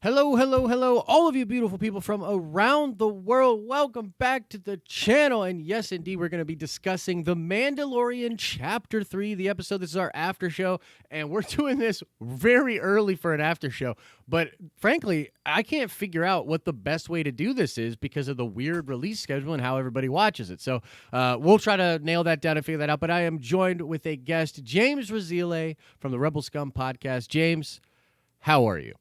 Hello, hello, hello, all of you beautiful people from around the world. Welcome back to the channel. And yes, indeed, we're going to be discussing The Mandalorian Chapter 3, the episode. This is our after show, and we're doing this very early for an after show. But frankly, I can't figure out what the best way to do this is because of the weird release schedule and how everybody watches it. So we'll try to nail that down and figure that out. But I am joined with a guest, James Razile from the Rebel Scum podcast. James, how are you?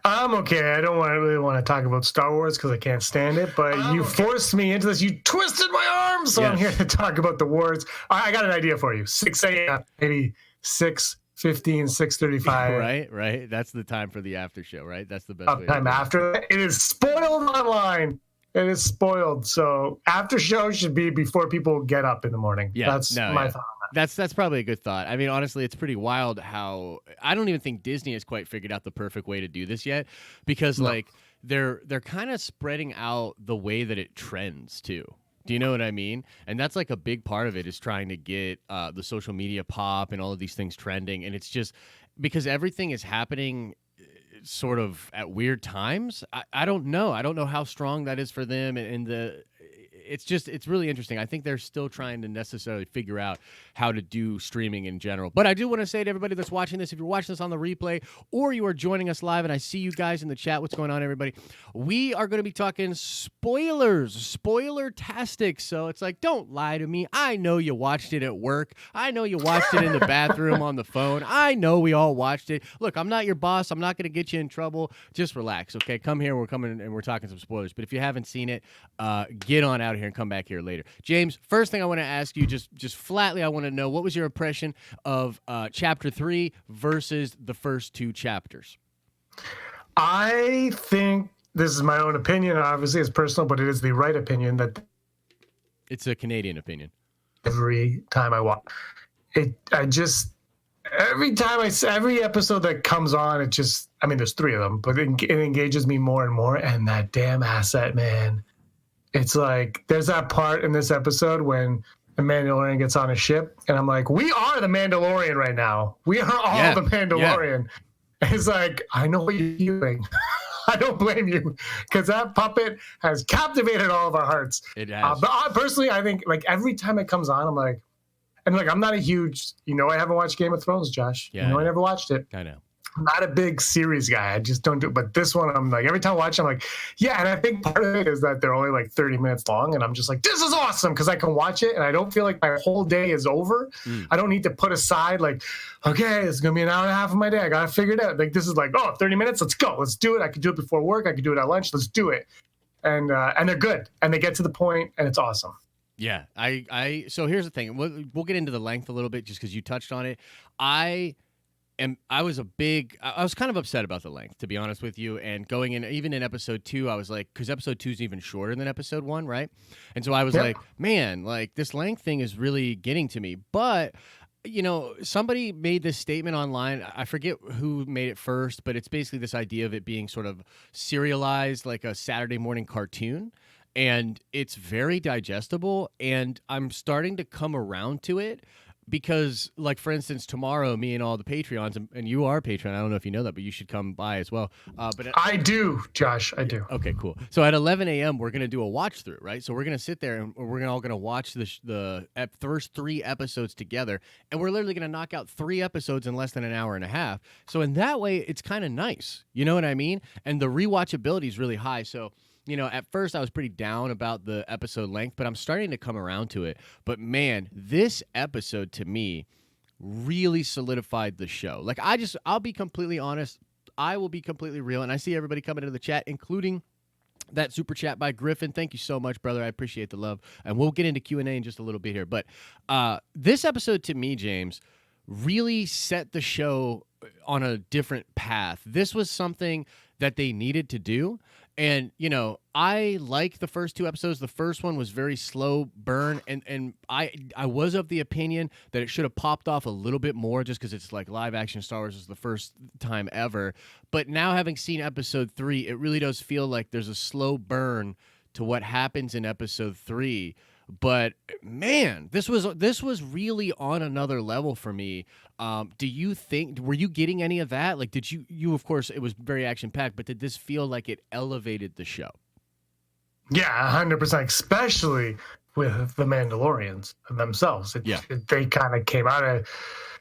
I'm okay. I don't really want to talk about Star Wars because I can't stand it, but you forced me into this. You twisted my arm, so I'm here to talk about the wars. I got an idea for you. 6 a.m., maybe 6:15, 6:35. Right. That's the time for the after show, right? That's the best way. Time after that. It is spoiled online. It is spoiled. So after show should be before people get up in the morning. Yeah, that's my thought. That's probably a good thought. I mean, honestly, it's pretty wild how I don't even think Disney has quite figured out the perfect way to do this yet, because like they're kind of spreading out the way that it trends too. Do you know what I mean? And that's like a big part of it is trying to get the social media pop and all of these things trending. And it's just because everything is happening sort of at weird times. I don't know. I don't know how strong that is for them, and it's really interesting. I think they're still trying to necessarily figure out how to do streaming in general. But I do want to say to everybody that's watching this, if you're watching this on the replay or you are joining us live, and I see you guys in the chat, what's going on, everybody? We are going to be talking spoilers, spoiler-tastic. So it's like, don't lie to me. I know you watched it at work. I know you watched it in the bathroom on the phone. I know we all watched it. Look, I'm not your boss. I'm not going to get you in trouble. Just relax, okay? Come here. We're coming and we're talking some spoilers. But if you haven't seen it, get on out here and come back here later. James, first thing I want to ask you, just flatly, I want to know, what was your impression of Chapter 3 versus the first two chapters? I think this is my own opinion. Obviously, it's personal, but it is the right opinion that it's a Canadian opinion. Every time I watch it, every episode that comes on, it just, I mean, there's 3 of them, but it engages me more and more. And that damn asset, man. It's like, there's that part in this episode when the Mandalorian gets on a ship, and I'm like, we are the Mandalorian right now. We are all the Mandalorian. Yeah. It's like, I know what you're feeling. I don't blame you, because that puppet has captivated all of our hearts. It has. But personally, I think like every time it comes on, I'm like, and like, I'm not a huge, I haven't watched Game of Thrones, Josh. Yeah, I never watched it. I know. I'm not a big series guy. I just don't do it. But this one, I'm like, every time I watch it, I'm like, yeah. And I think part of it is that they're only like 30 minutes long. And I'm just like, this is awesome, because I can watch it and I don't feel like my whole day is over. I don't need to put aside like, okay, it's going to be an hour and a half of my day. I got to figure it out. Like, this is like, 30 minutes. Let's go. Let's do it. I can do it before work. I can do it at lunch. Let's do it. And they're good. And they get to the point, and it's awesome. Yeah. So here's the thing. We'll get into the length a little bit just because you touched on it. I was kind of upset about the length, to be honest with you. And going in, even in episode 2, I was like, because episode 2 is even shorter than episode 1, right? And so I was like, man, like this length thing is really getting to me. But, somebody made this statement online. I forget who made it first, but it's basically this idea of it being sort of serialized, like a Saturday morning cartoon. And it's very digestible. And I'm starting to come around to it. Because, like, for instance, tomorrow, me and all the Patreons, and you are a Patreon, I don't know if you know that, but you should come by as well. But I do, Josh, I do. Okay, cool. So at 11 a.m., we're going to do a watch through, right? So we're going to sit there, and we're all going to watch the first 3 episodes together, and we're literally going to knock out 3 episodes in less than an hour and a half. So in that way, it's kind of nice. You know what I mean? And the rewatchability is really high, so... at first I was pretty down about the episode length, but I'm starting to come around to it. But man, this episode to me really solidified the show. Like I'll be completely honest. I will be completely real. And I see everybody coming into the chat, including that super chat by Griffin. Thank you so much, brother. I appreciate the love. And we'll get into Q&A in just a little bit here. But this episode to me, James, really set the show on a different path. This was something that they needed to do. And, I like the first 2 episodes. The first one was very slow burn. And I was of the opinion that it should have popped off a little bit more just because it's like live action Star Wars is the first time ever. But now having seen episode 3, it really does feel like there's a slow burn to what happens in episode 3. But man, this was really on another level for me. Do you think, were you getting any of that? Like, did you of course it was very action packed, but did this feel like it elevated the show? Yeah, 100%, especially with the Mandalorians themselves. They kind of came out of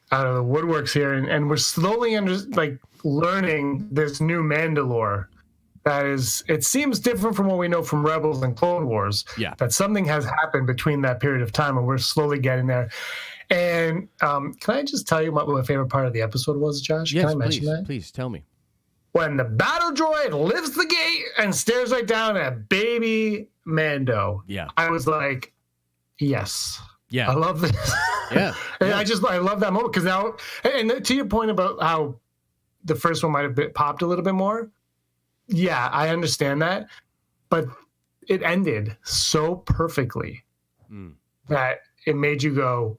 the woodworks here, and we're slowly learning this new Mandalore. That is, it seems different from what we know from Rebels and Clone Wars. Yeah. That something has happened between that period of time, and we're slowly getting there. And can I just tell you what my favorite part of the episode was, Josh? Yes, can I mention that? Please tell me. When the battle droid lifts the gate and stares right down at baby Mando. Yeah. I was like, yes. Yeah. I love this. Yeah. And I love that moment because now, and to your point about how the first one might have popped a little bit more. Yeah, I understand that. But it ended so perfectly that it made you go,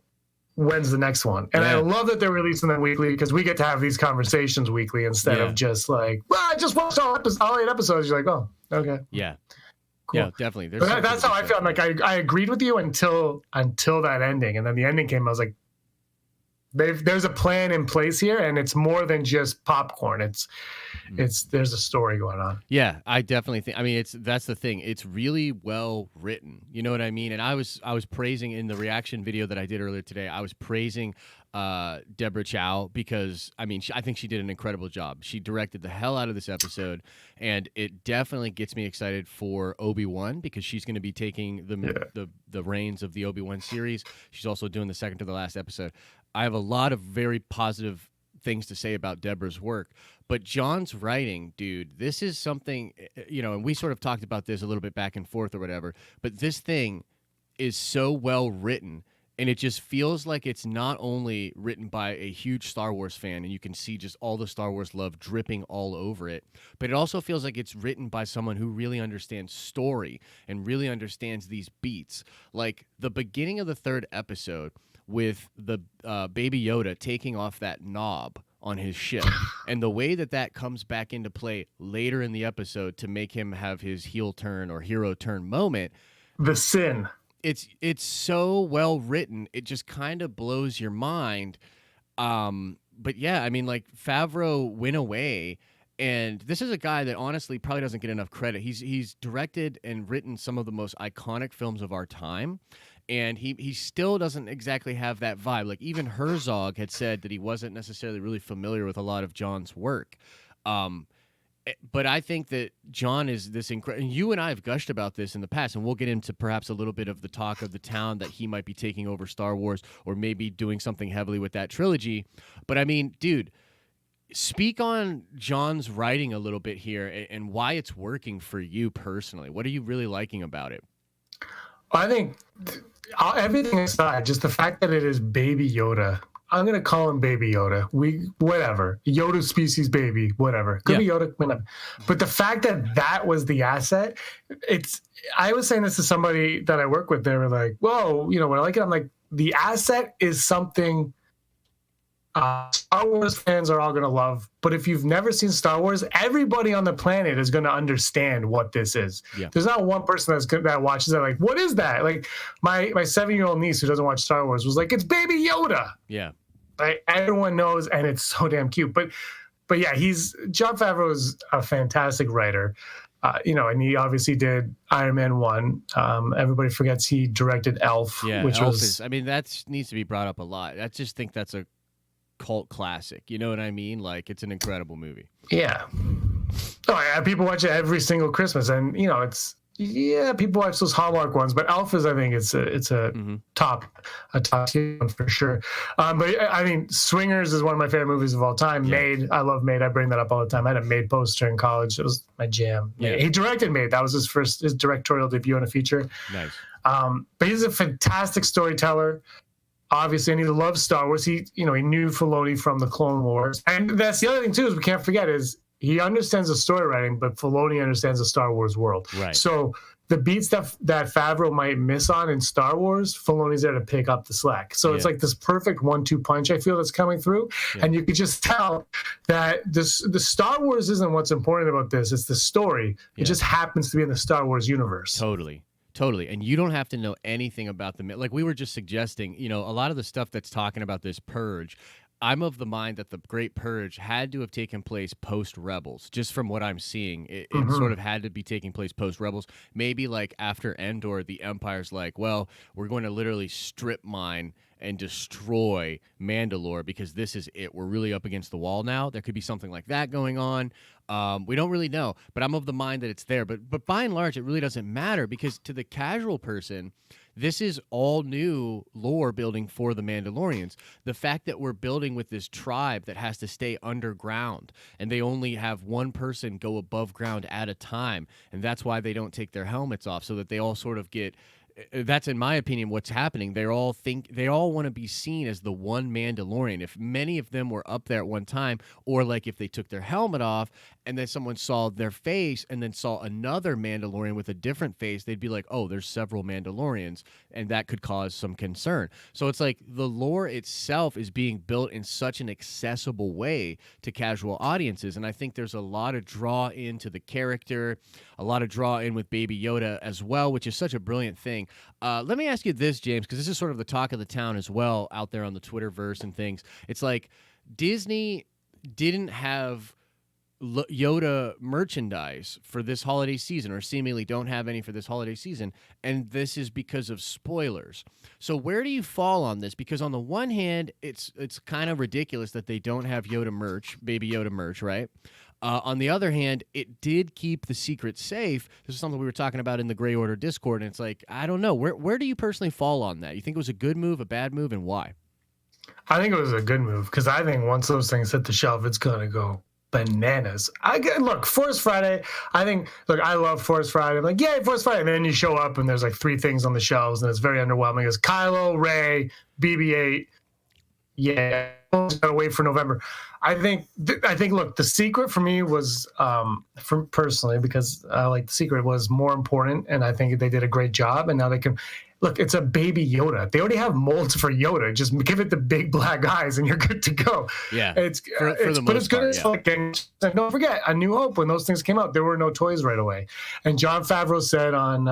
when's the next one? And I love that they're releasing them weekly because we get to have these conversations weekly instead of just like, well, I just watched all 8 episodes. You're like, oh, okay. Yeah. Cool. Yeah, definitely. That's how I felt. Like I agreed with you until that ending. And then the ending came. I was like, there's a plan in place here, and it's more than just popcorn. There's a story going on. Yeah, I definitely think. I mean, that's the thing. It's really well written. You know what I mean? And I was praising in the reaction video that I did earlier today. I was praising Deborah Chow because I mean, I think she did an incredible job. She directed the hell out of this episode, and it definitely gets me excited for Obi-Wan because she's going to be taking the reins of the Obi-Wan series. She's also doing the second to the last episode. I have a lot of very positive things to say about Deborah's work, but John's writing, dude, this is something, and we sort of talked about this a little bit back and forth or whatever, but this thing is so well written, and it just feels like it's not only written by a huge Star Wars fan, and you can see just all the Star Wars love dripping all over it, but it also feels like it's written by someone who really understands story and really understands these beats. Like the beginning of the third episode, with the baby Yoda taking off that knob on his ship, and the way that comes back into play later in the episode to make him have his heel turn or hero turn moment. The sin. It's so well written. It just kind of blows your mind. But yeah, I mean, like Favreau went away, and this is a guy that honestly probably doesn't get enough credit. He's directed and written some of the most iconic films of our time. And he still doesn't exactly have that vibe. Like even Herzog had said that he wasn't necessarily really familiar with a lot of John's work. But I think that John is this incredible. You and I have gushed about this in the past, and we'll get into perhaps a little bit of the talk of the town that he might be taking over Star Wars or maybe doing something heavily with that trilogy. But I mean, dude, speak on John's writing a little bit here and why it's working for you personally. What are you really liking about it? I think everything aside, just the fact that it is Baby Yoda. I'm gonna call him Baby Yoda. Whatever. Yoda species baby, whatever. Could be Yoda, whatever. But the fact that was the asset, I was saying this to somebody that I work with. They were like, "Whoa, when I like it," I'm like, the asset is something Star Wars fans are all going to love. But if you've never seen Star Wars, everybody on the planet is going to understand what this is. Yeah. There's not one person that watches that like, what is that? Like my 7-year-old niece who doesn't watch Star Wars was like, it's Baby Yoda. Yeah. Like, everyone knows, and it's so damn cute. But yeah, Jon Favreau is a fantastic writer. And he obviously did Iron Man 1. Everybody forgets he directed Elf, which Elf that needs to be brought up a lot. I just think that's a cult classic. You know what I mean? Like, it's an incredible movie. Yeah. Oh, yeah. People watch it every single Christmas, and people watch those Hallmark ones. But Elf is, I think, it's a top tier one for sure. But I mean, Swingers is one of my favorite movies of all time. Yeah. Maid, I love Maid. I bring that up all the time. I had a Maid poster in college. It was my jam. Yeah. He directed Maid. That was his directorial debut in a feature. Nice. But he's a fantastic storyteller. Obviously, and he loves Star Wars. He knew Filoni from the Clone Wars. And that's the other thing, too, is we can't forget is he understands the story writing, but Filoni understands the Star Wars world. Right. So the beats that Favreau might miss on in Star Wars, Filoni's there to pick up the slack. So it's like this perfect 1-2 punch, I feel, that's coming through. Yeah. And you could just tell that the Star Wars isn't what's important about this. It's the story. It just happens to be in the Star Wars universe. Totally. Totally. And you don't have to know anything about the like we were just suggesting, a lot of the stuff that's talking about this purge. I'm of the mind that the Great Purge had to have taken place post Rebels. Just from what I'm seeing, it sort of had to be taking place post Rebels. Maybe like after Endor, the Empire's like, well, we're going to literally strip mine and destroy Mandalore because this is it. We're really up against the wall now. There could be something like that going on. We don't really know, but I'm of the mind that it's there. But by and large, it really doesn't matter because to the casual person, this is all new lore building for the Mandalorians. The fact that we're building with this tribe that has to stay underground and they only have one person go above ground at a time, and that's why they don't take their helmets off so that they all sort of get. That's in my opinion what's happening. They all want to be seen as the one Mandalorian. If many of them were up there at one time, or like if they took their helmet off and then someone saw their face and then saw another Mandalorian with a different face, they'd be like, oh, there's several Mandalorians, and that could cause some concern. So it's like the lore itself is being built in such an accessible way to casual audiences, and I think there's a lot of draw into the character, a lot of draw in with Baby Yoda as well, which is such a brilliant thing. Let me ask you this, James, because this is sort of the talk of the town as well out there on the Twitterverse and things. It's like Disney didn't have Yoda merchandise for this holiday season, or seemingly don't have any for this holiday season, and this is because of spoilers. So where do you fall on this? Because on the one hand, it's kind of ridiculous that they don't have Yoda merch, Baby Yoda merch, right? On the other hand, it did keep the secret safe. This is something we were talking about in the Grey Order Discord, and it's like, I don't know. Where do you personally fall on that? You think it was a good move, a bad move, and why? I think it was a good move because I think once those things hit the shelf, it's going to go bananas. Look, Force Friday, I love Force Friday. I'm like, yay, Force Friday. And then you show up and there's like 3 things on the shelves and it's very underwhelming. It's Kylo, Rey, BB-8. Yeah, gotta wait for November. I think. Look, the secret for me was, personally, because the secret was more important, and I think they did a great job. And now they can look. It's a Baby Yoda. They already have molds for Yoda. Just give it the big black eyes, and you're good to go. Yeah, it's for the most but it's good part, as and don't forget, A New Hope. When those things came out, there were no toys right away. And Jon Favreau said on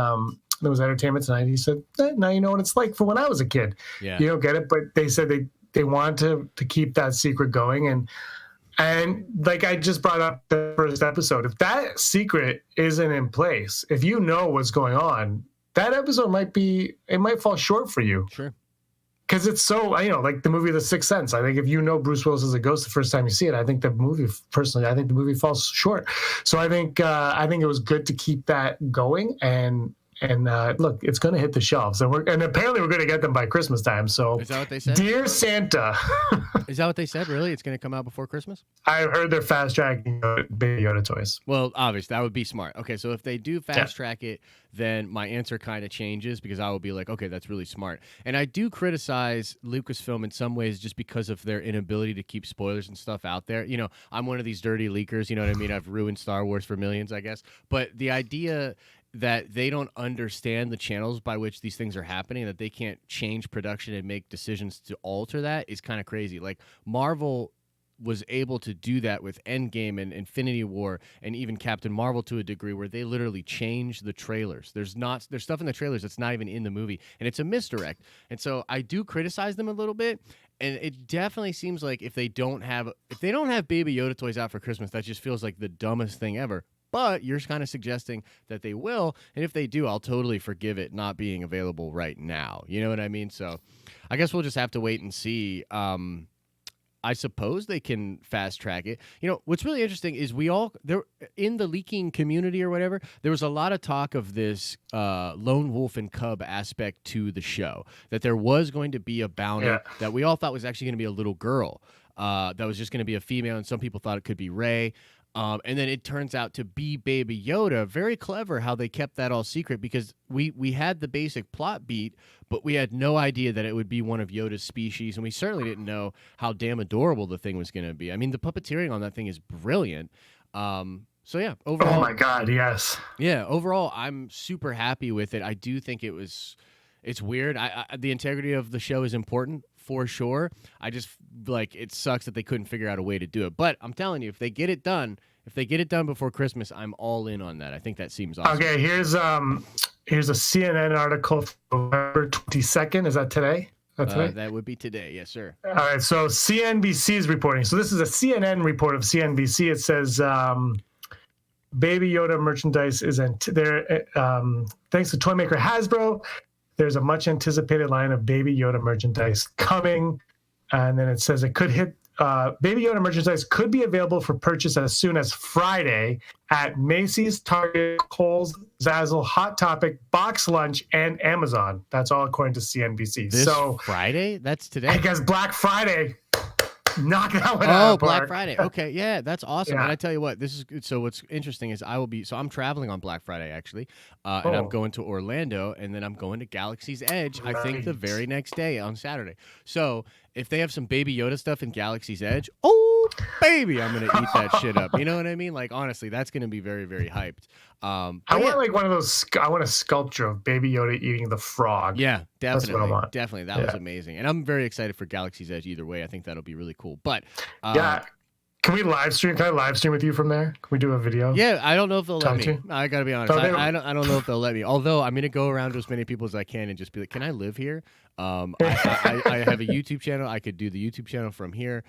there was Entertainment Tonight. He said, "Now you know what it's like for when I was a kid." Yeah, you don't get it, but they said they wanted to keep that secret going. And like I just brought up the first episode, if that secret isn't in place, if you know what's going on, that episode might fall short for you. Sure. Because it's so, like the movie The Sixth Sense. I think if you know Bruce Willis is a ghost the first time you see it, I think the movie falls short. So I think it was good to keep that going. And look, it's going to hit the shelves, and apparently we're going to get them by Christmas time. So, is that what they said? Dear Santa, is that what they said? Really, it's going to come out before Christmas? I heard they're fast tracking Baby Yoda toys. Well, obviously, that would be smart. Okay, so if they do fast track it, then my answer kind of changes because I will be like, okay, that's really smart. And I do criticize Lucasfilm in some ways just because of their inability to keep spoilers and stuff out there. I'm one of these dirty leakers. You know what I mean? I've ruined Star Wars for millions, I guess. But the idea that they don't understand the channels by which these things are happening, that they can't change production and make decisions to alter that is kind of crazy. Like Marvel was able to do that with Endgame and Infinity War and even Captain Marvel to a degree where they literally change the trailers. There's stuff in the trailers that's not even in the movie, and it's a misdirect. And so I do criticize them a little bit, and it definitely seems like if they don't have Baby Yoda toys out for Christmas, that just feels like the dumbest thing ever. But you're kind of suggesting that they will, and if they do, I'll totally forgive it not being available right now. You know what I mean? So I guess we'll just have to wait and see. I suppose they can fast track it. What's really interesting is there in the leaking community or whatever, there was a lot of talk of this lone wolf and cub aspect to the show, that there was going to be a bounty that we all thought was actually going to be a little girl that was just going to be a female, and some people thought it could be Rey. And then it turns out to be Baby Yoda. Very clever how they kept that all secret, because we had the basic plot beat, but we had no idea that it would be one of Yoda's species, and we certainly didn't know how damn adorable the thing was going to be. I mean, the puppeteering on that thing is brilliant. So yeah, overall. Oh my God, yes. Yeah, overall, I'm super happy with it. I do think it's weird. The integrity of the show is important for sure. I just like it sucks that they couldn't figure out a way to do it. But I'm telling you, if they get it done before Christmas, I'm all in on that. I think that seems awesome. Okay, here's a CNN article from November 22nd. Is that today? That would be today. Yes, sir. All right, so CNBC is reporting. So this is a CNN report of CNBC. It says Baby Yoda merchandise is there. Thanks to toy maker Hasbro, there's a much anticipated line of Baby Yoda merchandise coming. And then it says it could hit. Baby Yoda merchandise could be available for purchase as soon as Friday at Macy's, Target, Kohl's, Zazzle, Hot Topic, Box Lunch, and Amazon. That's all according to CNBC. This Friday? That's today? I guess Black Friday. Knock that one out. Oh, Black Friday. Okay, yeah, that's awesome. Yeah. And I tell you what, this is good. So what's interesting is I'm traveling on Black Friday actually, and I'm going to Orlando, and then I'm going to Galaxy's Edge. I think the very next day on Saturday. So if they have some Baby Yoda stuff in Galaxy's Edge, oh baby, I'm gonna eat that shit up. You know what I mean? Like honestly, that's gonna be very very hyped. I want like one of those. I want a sculpture of Baby Yoda eating the frog. Yeah, definitely. That's what I want. Definitely. That was amazing. And I'm very excited for Galaxy's Edge either way. I think that'll be really cool. But yeah. Can we live stream? Can I live stream with you from there? Can we do a video? Yeah, I don't know if they'll let me. I gotta be honest. So I don't know if they'll let me. Although I'm gonna go around to as many people as I can and just be like, "Can I live here?" I have a YouTube channel. I could do the YouTube channel from here.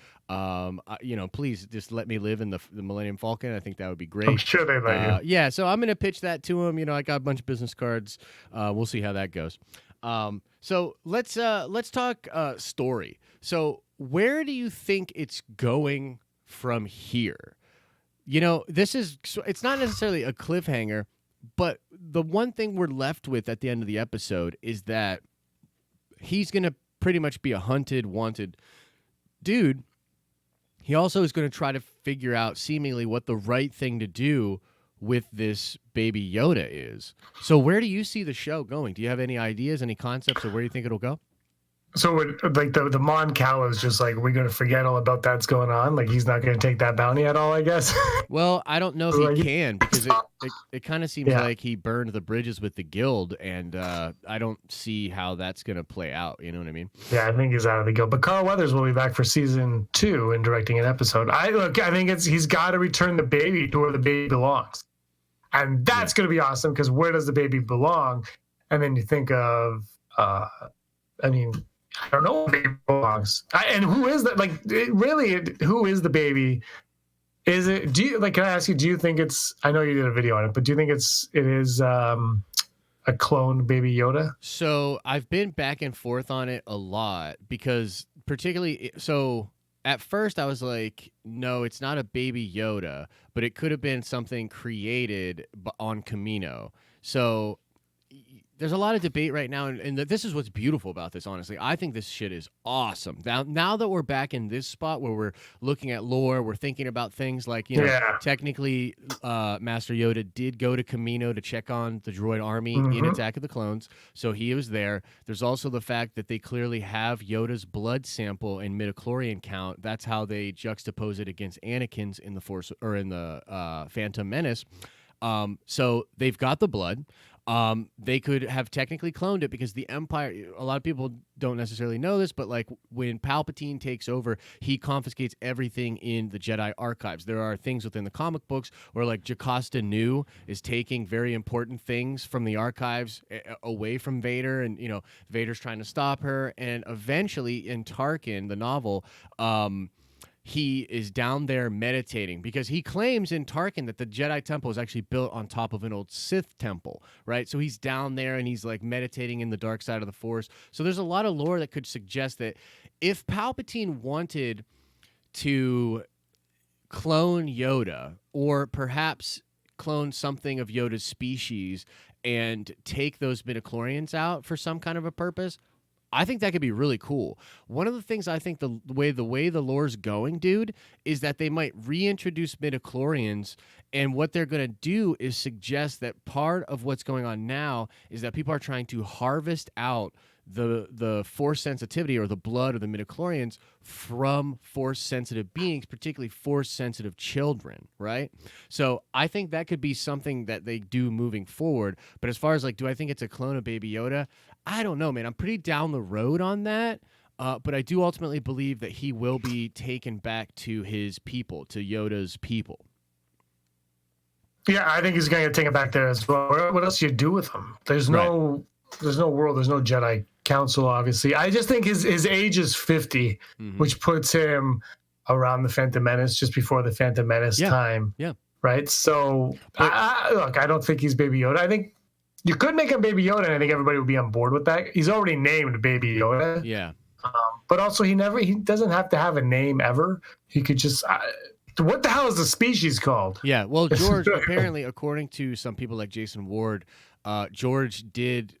Please just let me live in the Millennium Falcon. I think that would be great. I'm sure they let you. Yeah, so I'm gonna pitch that to them. I got a bunch of business cards. We'll see how that goes. So let's talk story. So where do you think it's going from here? It's not necessarily a cliffhanger, but the one thing we're left with at the end of the episode is that he's going to pretty much be a hunted, wanted dude. He also is going to try to figure out seemingly what the right thing to do with this Baby Yoda is. So where do you see the show going? Do you have any ideas, any concepts of where you think it'll go? So like the Mon Cal is just like, we're going to forget all about that's going on. Like he's not going to take that bounty at all, I guess. Well, I don't know if he can, because it kind of seems like he burned the bridges with the guild, and I don't see how that's going to play out. You know what I mean? Yeah, I think he's out of the guild. But Carl Weathers will be back for season 2 and directing an episode. I think he's got to return the baby to where the baby belongs. And that's going to be awesome, because where does the baby belong? And then you think of, I don't know where the baby belongs. And who is that? Like, who is the baby? Is it, can I ask you, do you think it's, I know you did a video on it, but do you think it is a cloned Baby Yoda? So I've been back and forth on it a lot, because at first I was like, no, it's not a Baby Yoda, but it could have been something created on Kamino. So there's a lot of debate right now, and this is what's beautiful about this, honestly. I think this shit is awesome. Now that we're back in this spot where we're looking at lore, we're thinking about things like, technically Master Yoda did go to Kamino to check on the droid army in Attack of the Clones, so he was there. There's also the fact that they clearly have Yoda's blood sample and midichlorian count. That's how they juxtapose it against Anakin's in the Force, or in the Phantom Menace. So they've got the blood. They could have technically cloned it, because the Empire, a lot of people don't necessarily know this, but like when Palpatine takes over, he confiscates everything in the Jedi archives. There are things within the comic books where like Jocasta Nu is taking very important things from the archives away from Vader, and Vader's trying to stop her, and eventually in Tarkin, the novel, he is down there meditating, because he claims in Tarkin that the Jedi Temple is actually built on top of an old Sith temple, right? So he's down there and he's like meditating in the dark side of the Force. So there's a lot of lore that could suggest that if Palpatine wanted to clone Yoda, or perhaps clone something of Yoda's species and take those midichlorians out for some kind of a purpose, I think that could be really cool. One of the things I think the way the lore's going, dude, is that they might reintroduce midichlorians, and what they're going to do is suggest that part of what's going on now is that people are trying to harvest out the force sensitivity, or the blood, or the midichlorians from force sensitive beings, particularly force sensitive children, right? So I think that could be something that they do moving forward. But as far as like, do I think it's a clone of Baby Yoda? I don't know, man. I'm pretty down the road on that. But I do ultimately believe that he will be taken back to his people, to Yoda's people. Yeah, I think he's going to take it back there as well. What else do you do with him? There's Right. there's no world, there's no Jedi Council, obviously. I just think his age is 50, which puts him around the Phantom Menace, just before the Phantom Menace time. Yeah. Right. So, But look, I don't think he's Baby Yoda. I think you could make him Baby Yoda, and I think everybody would be on board with that. He's already named Baby Yoda. yeah. But also, he doesn't have to have a name ever. He could just. What the hell is the species called? Yeah. Well, George, apparently, according to some people like Jason Ward, George did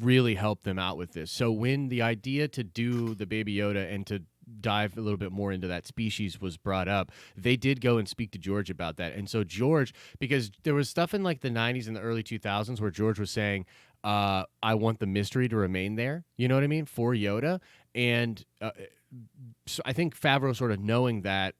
really help them out with this. So when the idea to do the Baby Yoda and to dive a little bit more into that species was brought up, they did go and speak to George about that. And so George, because there was stuff in like the 90s and the early 2000s where George was saying, I want the mystery to remain there, you know what I mean, for Yoda. And so I think Favreau, sort of knowing that,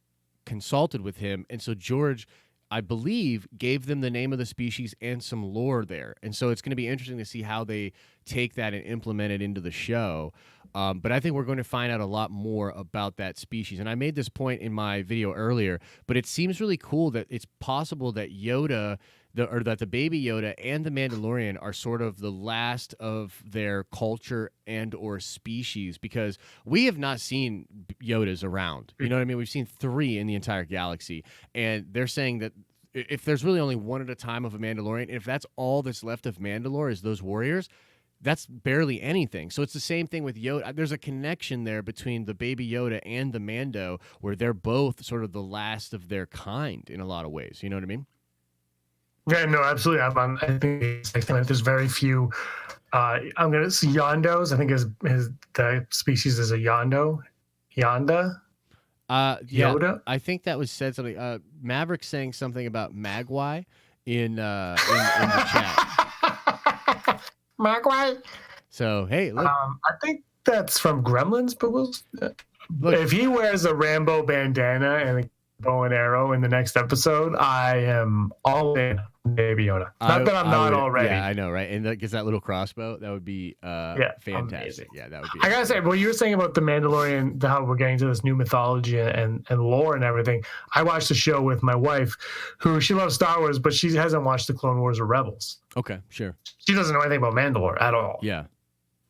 consulted with him. And so George, I believe, gave them the name of the species and some lore there. And so it's going to be interesting to see how they take that and implement it into the show. But I think we're going to find out a lot more about that species. And I made this point in my video earlier, but it seems really cool that it's possible that Yoda, that the Baby Yoda and the Mandalorian are sort of the last of their culture and or species, because we have not seen Yodas around. You know what I mean? We've seen 3 in the entire galaxy, and they're saying that if there's really only one at a time of a Mandalorian, and if that's all that's left of Mandalore is those warriors, that's barely anything. So it's the same thing with Yoda. There's a connection there between the Baby Yoda and the Mando, where they're both sort of the last of their kind in a lot of ways. You know what I mean? Yeah, no, absolutely. I think there's very few. I'm gonna see Yondos. I think the species is a Yondo, Yonda, Yeah, Yoda. I think that was said something. Maverick saying something about Magwai in the chat. Magwai. So hey, look, I think that's from Gremlins, but look, if he wears a Rambo bandana and a bow and arrow in the next episode, I am all in, Baby Yoda. Not that I'm not already. Yeah, I know, right? And that gets that little crossbow. That would be fantastic. Amazing. Yeah, that would be. I gotta say, what you were saying about the Mandalorian, how we're getting to this new mythology and lore and everything. I watched the show with my wife, who she loves Star Wars, but she hasn't watched the Clone Wars or Rebels. Okay, sure. She doesn't know anything about Mandalore at all. Yeah.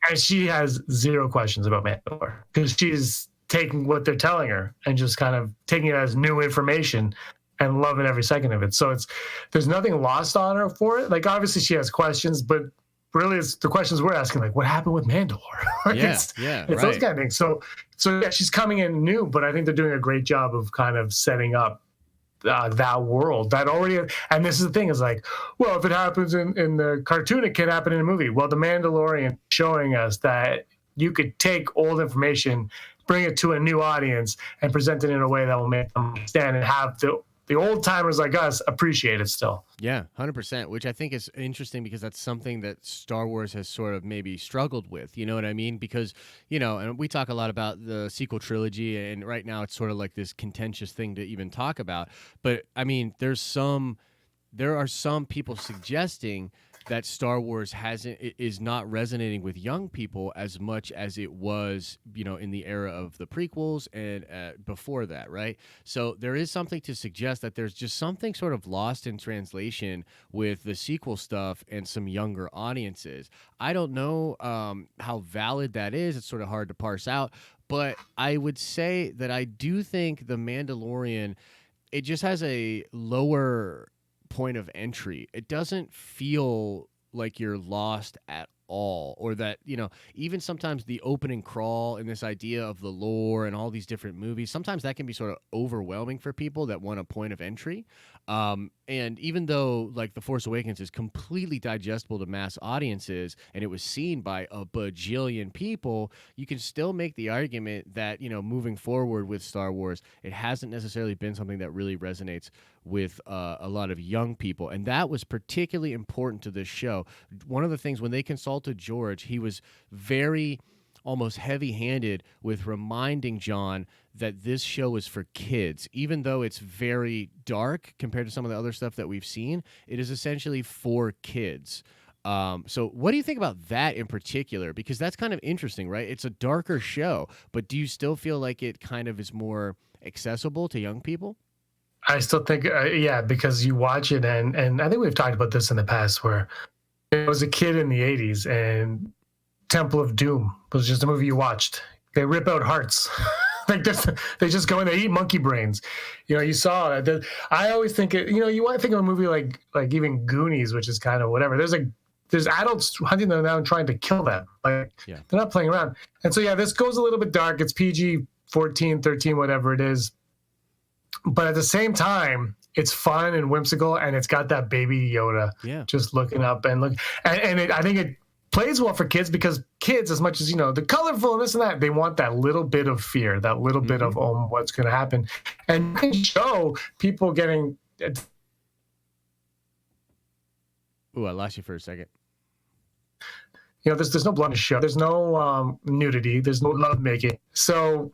And she has 0 questions about Mandalore because she's taking what they're telling her and just kind of taking it as new information and loving every second of it. So there's nothing lost on her for it. Like, obviously she has questions, but really it's the questions we're asking, like, what happened with Mandalore? It's right. those kind of things. So yeah, she's coming in new, but I think they're doing a great job of kind of setting up that world that already. And this is the thing, is like, well, if it happens in the cartoon, it can happen in a movie. Well, the Mandalorian showing us that you could take old information, bring it to a new audience, and present it in a way that will make them understand and have the old timers like us appreciate it still. Yeah, 100%, which I think is interesting because that's something that Star Wars has sort of maybe struggled with, you know what I mean? Because, and we talk a lot about the sequel trilogy, and right now it's sort of like this contentious thing to even talk about. But, I mean, there are some people suggesting that Star Wars is not resonating with young people as much as it was, in the era of the prequels and before that, right? So there is something to suggest that there's just something sort of lost in translation with the sequel stuff and some younger audiences. I don't know how valid that is. It's sort of hard to parse out, but I would say that I do think The Mandalorian, it just has a lower point of entry. It doesn't feel like you're lost at all, or that, even sometimes the opening crawl and this idea of the lore and all these different movies, sometimes that can be sort of overwhelming for people that want a point of entry. And even though like The Force Awakens is completely digestible to mass audiences and it was seen by a bajillion people, you can still make the argument that, moving forward with Star Wars, it hasn't necessarily been something that really resonates with a lot of young people. And that was particularly important to this show. One of the things, when they consulted George, he was very almost heavy-handed with reminding John that this show is for kids. Even though it's very dark compared to some of the other stuff that we've seen, it is essentially for kids. So what do you think about that in particular? Because that's kind of interesting, right? It's a darker show, but do you still feel like it kind of is more accessible to young people? I still think, yeah, because you watch it, and I think we've talked about this in the past, where I was a kid in the '80s, and Temple of Doom was just a movie you watched. They rip out hearts. Like this, they just go and they eat monkey brains. You know, you saw that. I always think it. You know, you want to think of a movie like even Goonies, which is kind of whatever. There's adults hunting them down trying to kill them. Like Yeah. they're not playing around. And so yeah, this goes a little bit dark. It's PG 14, 13, whatever it is. But at the same time, it's fun and whimsical, and it's got that baby Yoda Yeah. just looking up and look. I think it plays well for kids, because kids, as much as, you know, the colorful and this and that, they want that little bit of fear, that little bit of, oh, what's going to happen, and you can show people getting. Ooh, I lost you for a second. You know, there's no blood in the show. There's no nudity. There's no love making. So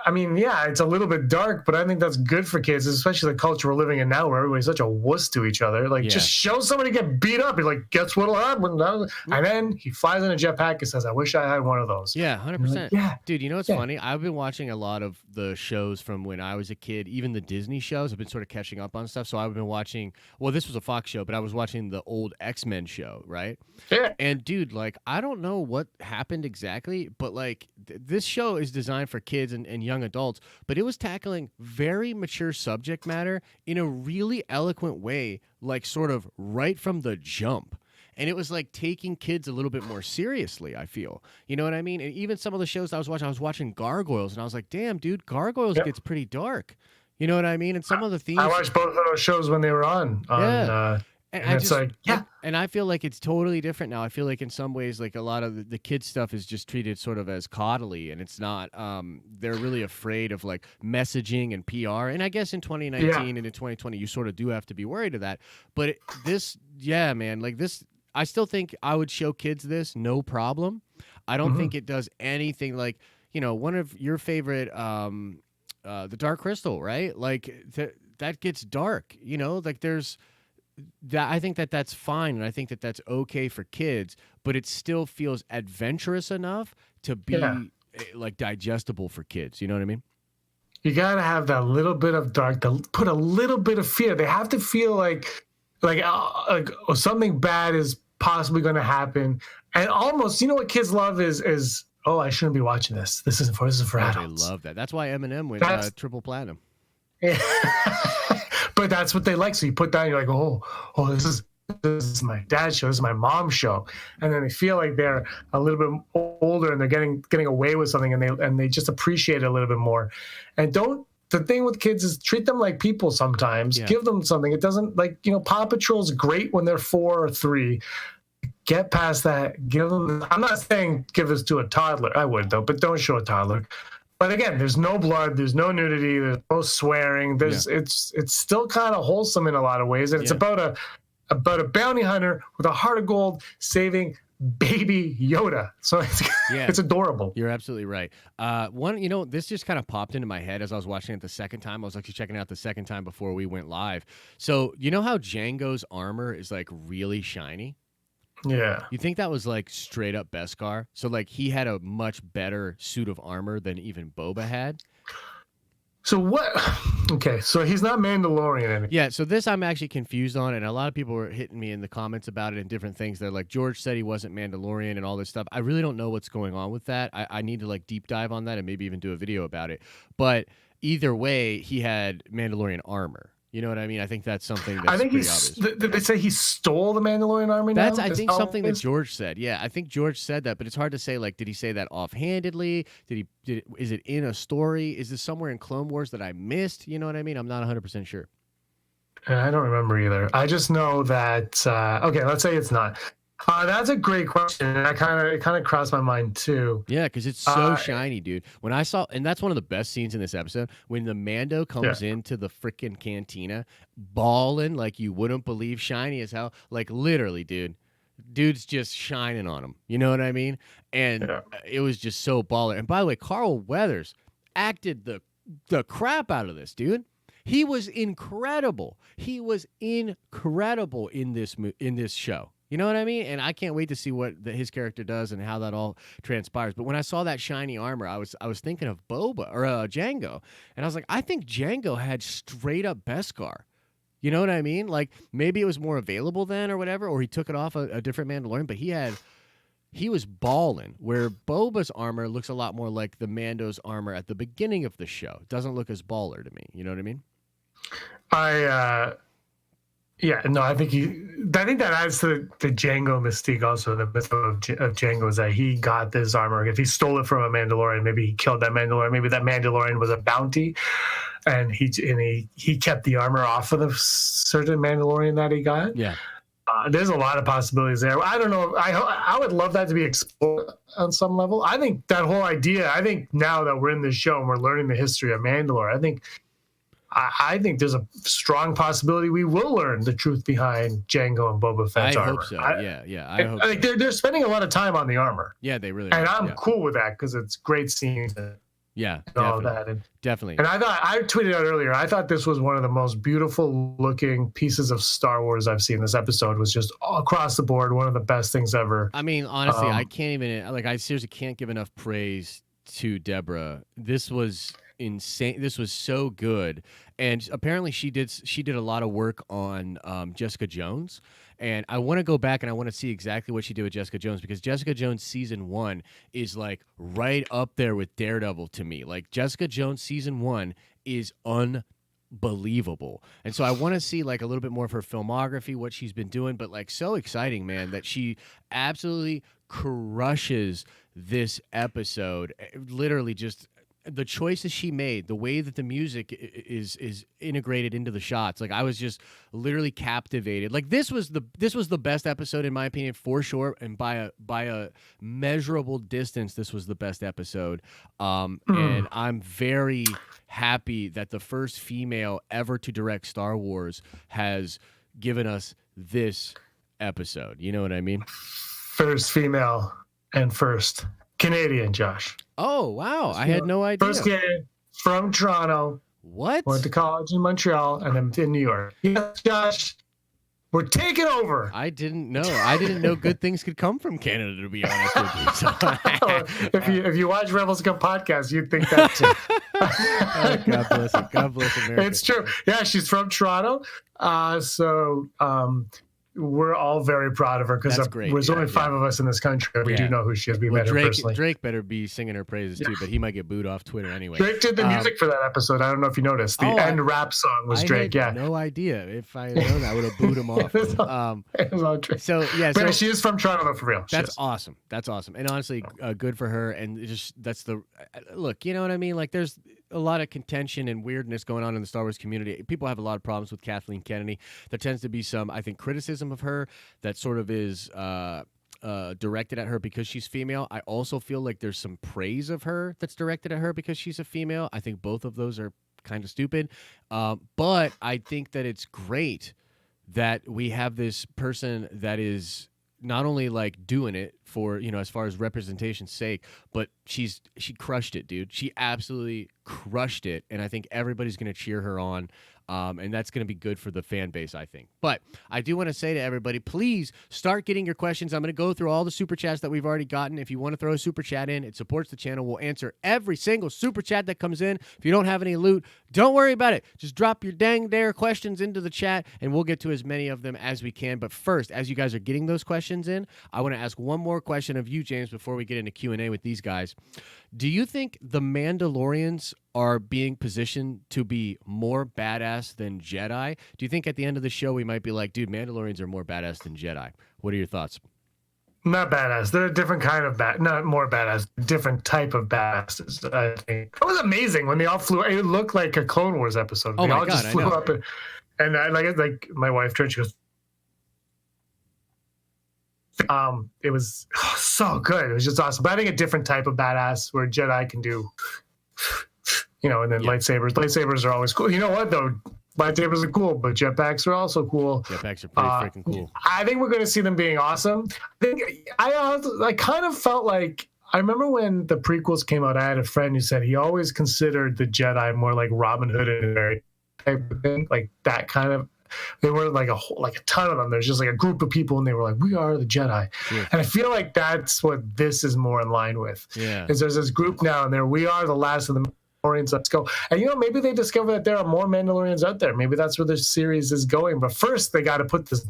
I mean, yeah, it's a little bit dark, but I think that's good for kids, especially the culture we're living in now, where everybody's such a wuss to each other. Like, just show somebody get beat up. You're like, guess what'll happen? And then he flies in a jetpack and says, I wish I had one of those. Yeah, 100%. Like, yeah. Dude, you know what's funny? I've been watching a lot of the shows from when I was a kid, even the Disney shows. I've been sort of catching up on stuff. So I've been watching, well, this was a Fox show, but I was watching the old X-Men show, right? Yeah. And dude, like, I don't know what happened exactly, but like, this show is designed for kids and young adults, but it was tackling very mature subject matter in a really eloquent way, like sort of right from the jump. And it was like taking kids a little bit more seriously, I feel. You know what I mean? And even some of the shows I was watching Gargoyles, and I was like, damn, dude, Gargoyles gets pretty dark. You know what I mean? And some of the themes. I watched both of those shows when they were on. And it's like, yeah. And I feel like it's totally different now. I feel like in some ways, like a lot of the kids stuff is just treated sort of as coddly, and it's not. They're really afraid of like messaging and PR. And I guess in 2019 and in 2020, you sort of do have to be worried of that. But man, like this, I still think I would show kids this, no problem. I don't think it does anything like, you know, one of your favorite, The Dark Crystal, right? Like that gets dark, you know, like there's. That I think that's fine, and I think that's okay for kids, but it still feels adventurous enough to be like digestible for kids. You know what I mean? You gotta have that little bit of dark to put a little bit of fear. They have to feel like something bad is possibly going to happen, and almost, you know, what kids love is oh, I shouldn't be watching this. This is for adults. They love that. That's why Eminem went triple platinum. Yeah. But that's what they like. So you put that, and you're like, oh, this is my dad's show. This is my mom's show. And then they feel like they're a little bit older, and they're getting away with something, and they just appreciate it a little bit more. And the thing with kids is treat them like people sometimes. Yeah. Give them something. It doesn't, like, you know, Paw Patrol's great when they're 4 or 3. Get past that. Give them. I'm not saying give this to a toddler. I would, though, but don't show a toddler. But again, there's no blood, there's no nudity, there's no swearing. It's still kind of wholesome in a lot of ways, and it's about a bounty hunter with a heart of gold saving baby Yoda. So it's adorable. You're absolutely right. You know, this just kind of popped into my head as I was watching it the second time. I was actually checking it out the second time before we went live. So you know how Django's armor is like really shiny? Yeah. You think that was like straight up Beskar? So like he had a much better suit of armor than even Boba had? So what? Okay, so he's not Mandalorian anymore. Yeah, so this I'm actually confused on, and a lot of people were hitting me in the comments about it and different things. They're like, George said he wasn't Mandalorian and all this stuff. I really don't know what's going on with that. I need to like deep dive on that and maybe even do a video about it. But either way, he had Mandalorian armor. You know what I mean? I think that's something that's pretty obvious. Did they say he stole the Mandalorian armor? That's, I think, something that George said. Yeah, I think George said that, but it's hard to say, like, did he say that offhandedly? Is it in a story? Is this somewhere in Clone Wars that I missed? You know what I mean? I'm not 100% sure. I don't remember either. I just know that, okay, let's say it's not. That's a great question, and it kind of crossed my mind too. Yeah, because it's so shiny, dude. When I saw, and that's one of the best scenes in this episode, when the Mando comes into the freaking cantina, balling like you wouldn't believe, shiny as hell, like literally, dude's just shining on him. You know what I mean? And it was just so baller. And by the way, Carl Weathers acted the crap out of this, dude. He was incredible. He was incredible in this show. You know what I mean? And I can't wait to see what his character does and how that all transpires. But when I saw that shiny armor, I was thinking of Boba or Django, and I was like, I think Django had straight up Beskar. You know what I mean? Like maybe it was more available then or whatever, or he took it off a different Mandalorian, but he was balling. Where Boba's armor looks a lot more like the Mando's armor at the beginning of the show. It doesn't look as baller to me. You know what I mean? I think that adds to the Django mystique also. The myth of Django is that he got this armor. If he stole it from a Mandalorian, maybe he killed that Mandalorian. Maybe that Mandalorian was a bounty, and he kept the armor off of the certain Mandalorian that he got. Yeah. There's a lot of possibilities there. I don't know. I would love that to be explored on some level. I think that whole idea. I think now that we're in this show and we're learning the history of Mandalore, I think there's a strong possibility we will learn the truth behind Django and Boba Fett's armor. I hope so. I hope so. They're spending a lot of time on the armor. Yeah, they really and are. I'm cool with that because it's great scenes. Yeah, all that. Definitely. And I tweeted out earlier, I thought this was one of the most beautiful looking pieces of Star Wars I've seen. This episode was just all across the board one of the best things ever. I mean, honestly, I can't even I seriously can't give enough praise to Deborah. This was insane. This was so good. And apparently she did a lot of work on Jessica Jones. And I want to go back and I want to see exactly what she did with Jessica Jones, because Jessica Jones season 1 is like right up there with Daredevil to me. Like Jessica Jones season 1 is unbelievable. And so I want to see like a little bit more of her filmography, what she's been doing, but like so exciting, man, that she absolutely crushes this episode. Literally just the choices she made, the way that the music is integrated into the shots, like I was just literally captivated. Like this was the best episode in my opinion for sure, and by a measurable distance, this was the best episode. And I'm very happy that the first female ever to direct Star Wars has given us this episode. You know what I mean? First female and first Canadian, Josh. Oh, wow. I had no idea. First Canadian from Toronto. What? Went to college in Montreal and then in New York. Yes, Josh. We're taking over. I didn't know. I didn't know good things could come from Canada, to be honest with you. So. if you watch Rebels Come podcast, you'd think that too. Oh, God bless it. God bless America. It's true. Yeah, she's from Toronto. We're all very proud of her because there's only 5 of us in this country. We do know who she is. We met her personally. Drake better be singing her praises too, but he might get booed off Twitter anyway. Drake did the music for that episode. I don't know if you noticed. The end rap song was Drake. I had no idea. If I had known that, I would have booed him off. It was all Drake. So yeah, but she is from Toronto, though, for real. That's awesome. That's awesome. And honestly, good for her. And look. You know what I mean? Like there's a lot of contention and weirdness going on in the Star Wars community. People have a lot of problems with Kathleen Kennedy. There tends to be some, I think, criticism of her that sort of is directed at her because she's female. I also feel like there's some praise of her that's directed at her because she's a female. I think both of those are kind of stupid. But I think that it's great that we have this person that is not only like doing it for, as far as representation's sake, but she crushed it, dude. She absolutely crushed it. And I think everybody's going to cheer her on. And that's going to be good for the fan base, I think. But I do want to say to everybody, please start getting your questions. I'm going to go through all the super chats that we've already gotten. If you want to throw a super chat in, it supports the channel. We'll answer every single super chat that comes in. If you don't have any loot, don't worry about it. Just drop your dang dare questions into the chat, and we'll get to as many of them as we can. But first, as you guys are getting those questions in, I want to ask one more question of you, James, before we get into Q&A with these guys. Do you think the Mandalorians are being positioned to be more badass than Jedi? Do you think at the end of the show we might be like, dude, Mandalorians are more badass than Jedi? What are your thoughts? Not badass. They're a different kind of not more badass, different type of badasses, I think. It was amazing when they all flew. It looked like a Clone Wars episode. Oh they my all God, just flew up. And I, like my wife turned, she goes, it was so good. It was just awesome. But I think a different type of badass where Jedi can do, and then lightsabers. Lightsabers are always cool. You know what, though? Lightsabers are cool, but jetpacks are also cool. Jetpacks are pretty freaking cool. I think we're going to see them being awesome. I kind of felt like, I remember when the prequels came out, I had a friend who said he always considered the Jedi more like Robin Hood and very type of thing, like that kind of. they weren't like a ton of them. There's just like a group of people, and they were like, "We are the Jedi." Sure. And I feel like that's what this is more in line with. Yeah. Is there's this group now, and there we are, the last of the Mandalorians. Let's go. And maybe they discover that there are more Mandalorians out there. Maybe that's where this series is going. But first, they got to put this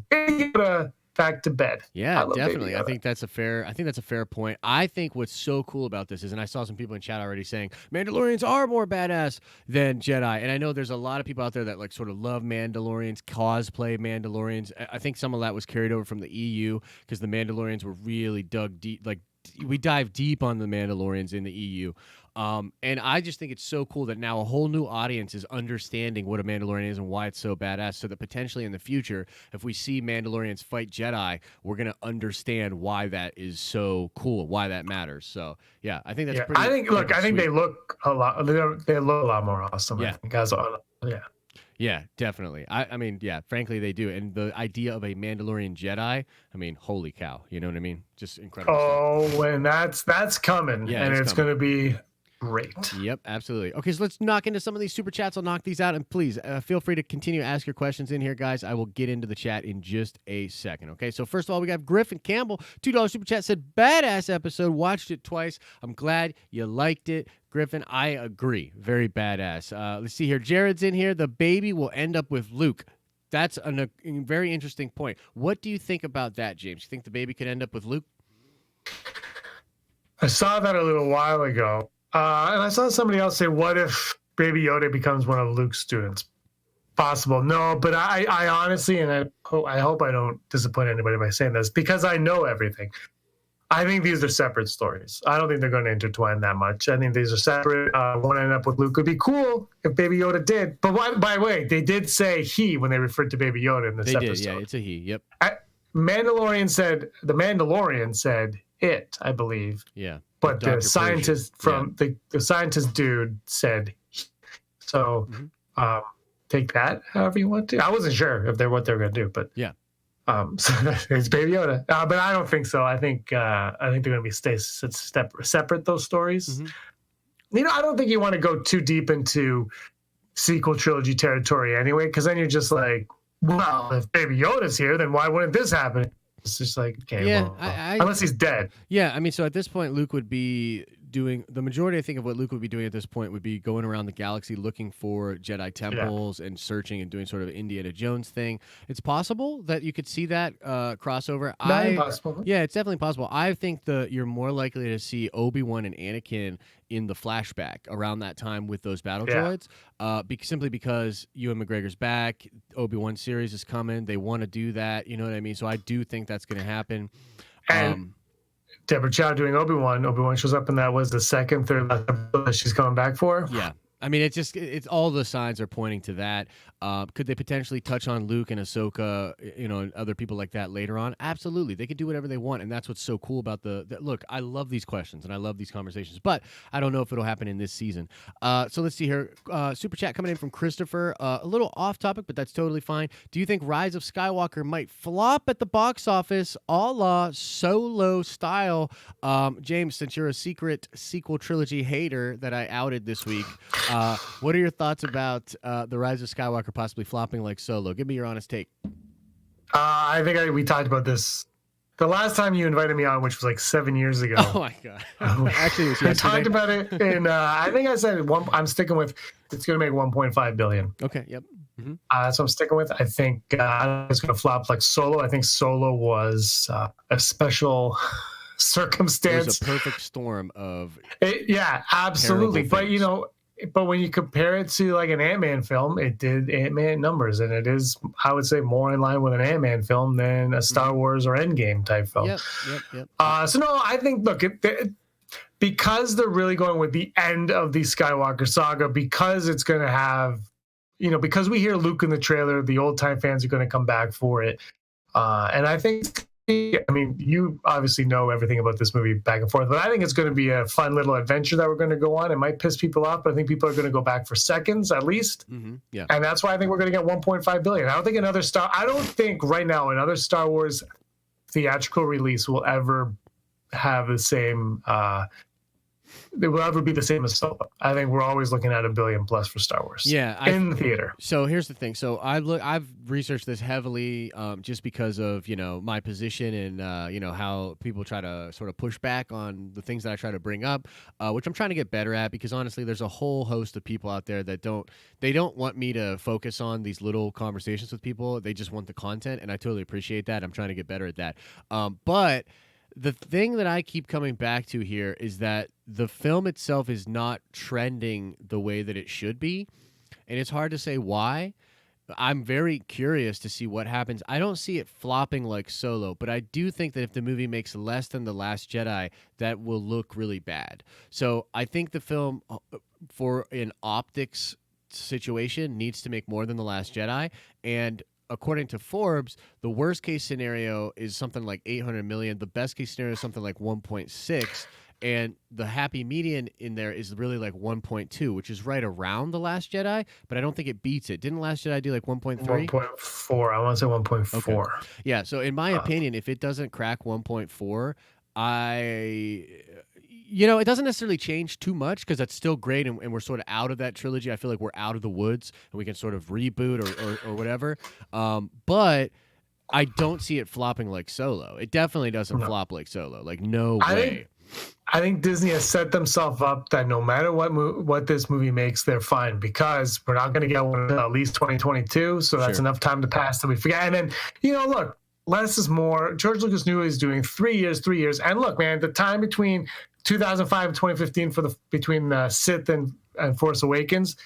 back to bed. Yeah, definitely. I think that's a fair point. I think what's so cool about this is, and I saw some people in chat already saying Mandalorians are more badass than Jedi. And I know there's a lot of people out there that like sort of love Mandalorians, cosplay Mandalorians. I think some of that was carried over from the EU because the Mandalorians were really dug deep. Like we dive deep on the Mandalorians in the EU. And I just think it's so cool that now a whole new audience is understanding what a Mandalorian is and why it's so badass, so that potentially in the future, if we see Mandalorians fight Jedi, we're going to understand why that is so cool, why that matters. So, yeah, I think that's pretty I think, look, I think sweet. they look a lot more awesome. Yeah. I think, as yeah. Yeah, definitely. I mean, yeah, frankly, they do. And the idea of a Mandalorian Jedi, I mean, holy cow. You know what I mean? Just incredible stuff. Oh, and that's coming. Yeah, and it's going to be great. Yep, absolutely. Okay, so let's knock into some of these super chats. I'll knock these out, and please feel free to continue to ask your questions in here, guys. I will get into the chat in just a second. Okay, so first of all, we got Griffin Campbell, $2 super chat, said badass episode. Watched it twice. I'm glad you liked it, Griffin. I agree, very badass. Let's see here. Jared's in here. The baby will end up with Luke. That's a very interesting point. What do you think about that, James? You think the baby could end up with Luke? I saw that a little while ago. And I saw somebody else say, what if Baby Yoda becomes one of Luke's students? Possible. No, but I honestly, and I hope I don't disappoint anybody by saying this, because I know everything. I think these are separate stories. I don't think they're going to intertwine that much. I think these are separate. One end up with Luke would be cool if Baby Yoda did. But by the way, they did say he when they referred to Baby Yoda in this episode. They did, yeah, it's a he, yep. The Mandalorian said it, I believe. Yeah. But the scientist the scientist dude said so. Take that however you want to. I wasn't sure if what they're going to do, but yeah. So it's Baby Yoda, but I don't think so. I think they're going to be separate, those stories. Mm-hmm. I don't think you want to go too deep into sequel trilogy territory anyway, because then you're just like, well, if Baby Yoda's here, then why wouldn't this happen? It's just like, okay, yeah, well, unless he's dead. Yeah, I mean, so at this point, Luke would be doing the majority. I think of what Luke would be doing at this point would be going around the galaxy looking for Jedi temples and searching and doing sort of Indiana Jones thing. It's possible that you could see that crossover. Not impossible. Yeah, it's definitely possible. I think you're more likely to see Obi-Wan and Anakin in the flashback around that time with those battle droids, simply because Ewan McGregor's back, Obi-Wan series is coming. They want to do that, you know what I mean? So I do think that's going to happen. And Deborah Chow doing Obi-Wan. Obi-Wan shows up, and that was the second, third episode that she's coming back for. Yeah. I mean, it's all the signs are pointing to that. Could they potentially touch on Luke and Ahsoka, and other people like that later on? Absolutely. They could do whatever they want, and that's what's so cool about look, I love these questions, and I love these conversations, but I don't know if it'll happen in this season. So let's see here. Super chat coming in from Christopher. A little off topic, but that's totally fine. Do you think Rise of Skywalker might flop at the box office a la Solo style? James, since you're a secret sequel trilogy hater that I outed this week, what are your thoughts about the Rise of Skywalker possibly flopping like Solo? Give me your honest take. I think we talked about this the last time you invited me on, which was like 7 years ago. Oh my god! Actually, it was yesterday. We talked about it, and I think I said I'm sticking with it's going to make 1.5 billion. Okay. Yep. Mm-hmm. That's what I'm sticking with. I think it's going to flop like Solo. I think Solo was a special circumstance. It was a perfect storm of. Absolutely. But when you compare it to like an Ant-Man film, it did Ant-Man numbers, and it is, I would say, more in line with an Ant-Man film than a Star Wars or Endgame type film. Yep. So no, I think, look, because they're really going with the end of the Skywalker saga, because it's going to have, because we hear Luke in the trailer, the old time fans are going to come back for it. And I think, you obviously know everything about this movie back and forth, but I think it's going to be a fun little adventure that we're going to go on. It might piss people off, but I think people are going to go back for seconds at least. Mm-hmm. Yeah. And that's why I think we're going to get 1.5 billion. I don't think right now another Star Wars theatrical release will ever have the same it will ever be the same as Solo. I think we're always looking at $1 billion plus for Star Wars. Yeah, in the theater. So here's the thing. So I've researched this heavily, just because of my position and how people try to sort of push back on the things that I try to bring up, which I'm trying to get better at, because honestly, there's a whole host of people out there that don't want me to focus on these little conversations with people. They just want the content, and I totally appreciate that. I'm trying to get better at that. But the thing that I keep coming back to here is that the film itself is not trending the way that it should be, and it's hard to say why. I'm very curious to see what happens. I don't see it flopping like Solo, but I do think that if the movie makes less than The Last Jedi, that will look really bad. So I think the film, for an optics situation, needs to make more than The Last Jedi, and according to Forbes, the worst case scenario is something like 800 million. The best case scenario is something like 1.6. And the happy median in there is really like 1.2, which is right around The Last Jedi, but I don't think it beats it. Didn't Last Jedi do like 1.3? 1.4. I want to say 1.4. Okay. Yeah, so in my opinion, if it doesn't crack 1.4, it doesn't necessarily change too much, because that's still great, and we're sort of out of that trilogy. I feel like we're out of the woods, and we can sort of reboot or whatever. But I don't see it flopping like Solo. It definitely doesn't flop like Solo. Like, no way. I think Disney has set themselves up that no matter what this movie makes, they're fine, because we're not going to get one until at least 2022. So that's enough time to pass that we forget. And then, look, less is more. George Lucas knew he was doing 3 years. And look, man, the time between 2005 and 2015 between Sith and Force Awakens,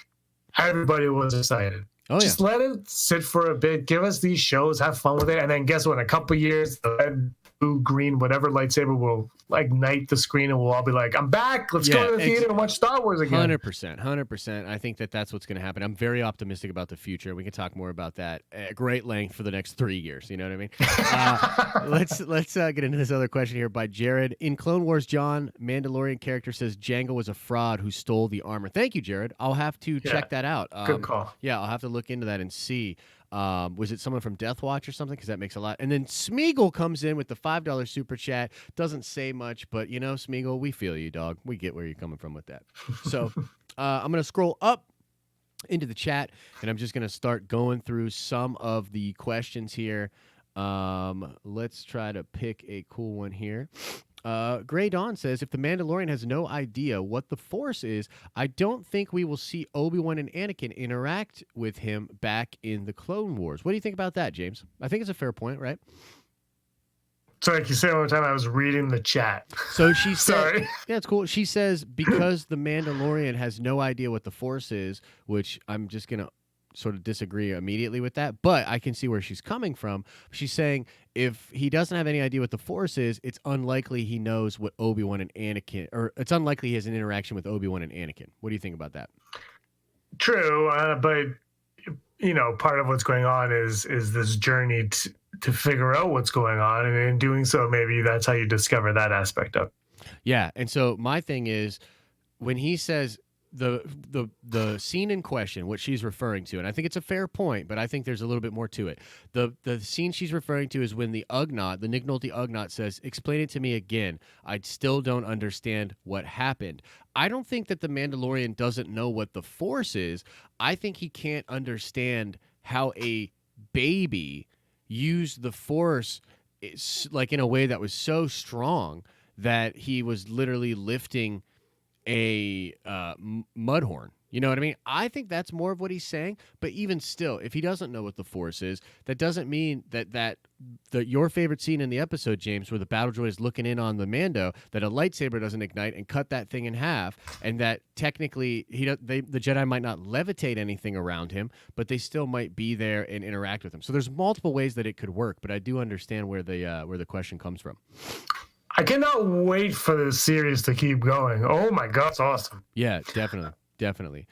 everybody was excited. Just let it sit for a bit. Give us these shows, have fun with it, and then guess what? In a couple of years, the red, blue, green, whatever lightsaber will ignite the screen, and we'll all be like, "I'm back! Let's go to the theater and watch Star Wars again." 100%. I think that's what's going to happen. I'm very optimistic about the future. We can talk more about that at great length for the next 3 years. You know what I mean? Let's get into this other question here by Jared. In Clone Wars, John, Mandalorian character says Jango was a fraud who stole the armor. Thank you, Jared. I'll have to check that out. Good call. Yeah, I'll have to look into that and see. Was it someone from Death Watch or something? Because that makes a lot. And then Smeagol comes in with the $5 super chat. Doesn't say much, but Smeagol, we feel you, dog. We get where you're coming from with that. So I'm going to scroll up into the chat, and I'm just going to start going through some of the questions here. Let's try to pick a cool one here. Gray Dawn says, if the Mandalorian has no idea what the Force is, I don't think we will see Obi-Wan and Anakin interact with him back in the Clone Wars. What do you think about that, James? I think it's a fair point, right? Sorry, can you say it one more time? I was reading the chat. So she said, yeah, it's cool. She says, because the Mandalorian has no idea what the Force is, which I'm just going to sort of disagree immediately with that, but I can see where she's coming from. She's saying if he doesn't have any idea what the Force is, it's unlikely he knows what Obi-Wan and Anakin, or it's unlikely he has an interaction with Obi-Wan and Anakin. What do you think about that? True, but part of what's going on is this journey to figure out what's going on, and in doing so, maybe that's how you discover that aspect of it. Yeah, and so my thing is, when he says the scene in question, what she's referring to, and I think it's a fair point, but I think there's a little bit more to it. The scene she's referring to is when the Nick Nolte Ugnaught says, "Explain it to me again. I still don't understand what happened." I don't think that the Mandalorian doesn't know what the Force is. I think he can't understand how a baby used the Force like in a way that was so strong that he was literally lifting a mud horn. You know what I mean? I think that's more of what he's saying. But even still, if he doesn't know what the Force is, that doesn't mean that your favorite scene in the episode, James, where the battle droid is looking in on the Mando, that a lightsaber doesn't ignite and cut that thing in half, and that technically the Jedi might not levitate anything around him, but they still might be there and interact with him. So there's multiple ways that it could work, but I do understand where the question comes from. I cannot wait for the series to keep going. Oh my God, it's awesome. Yeah, definitely.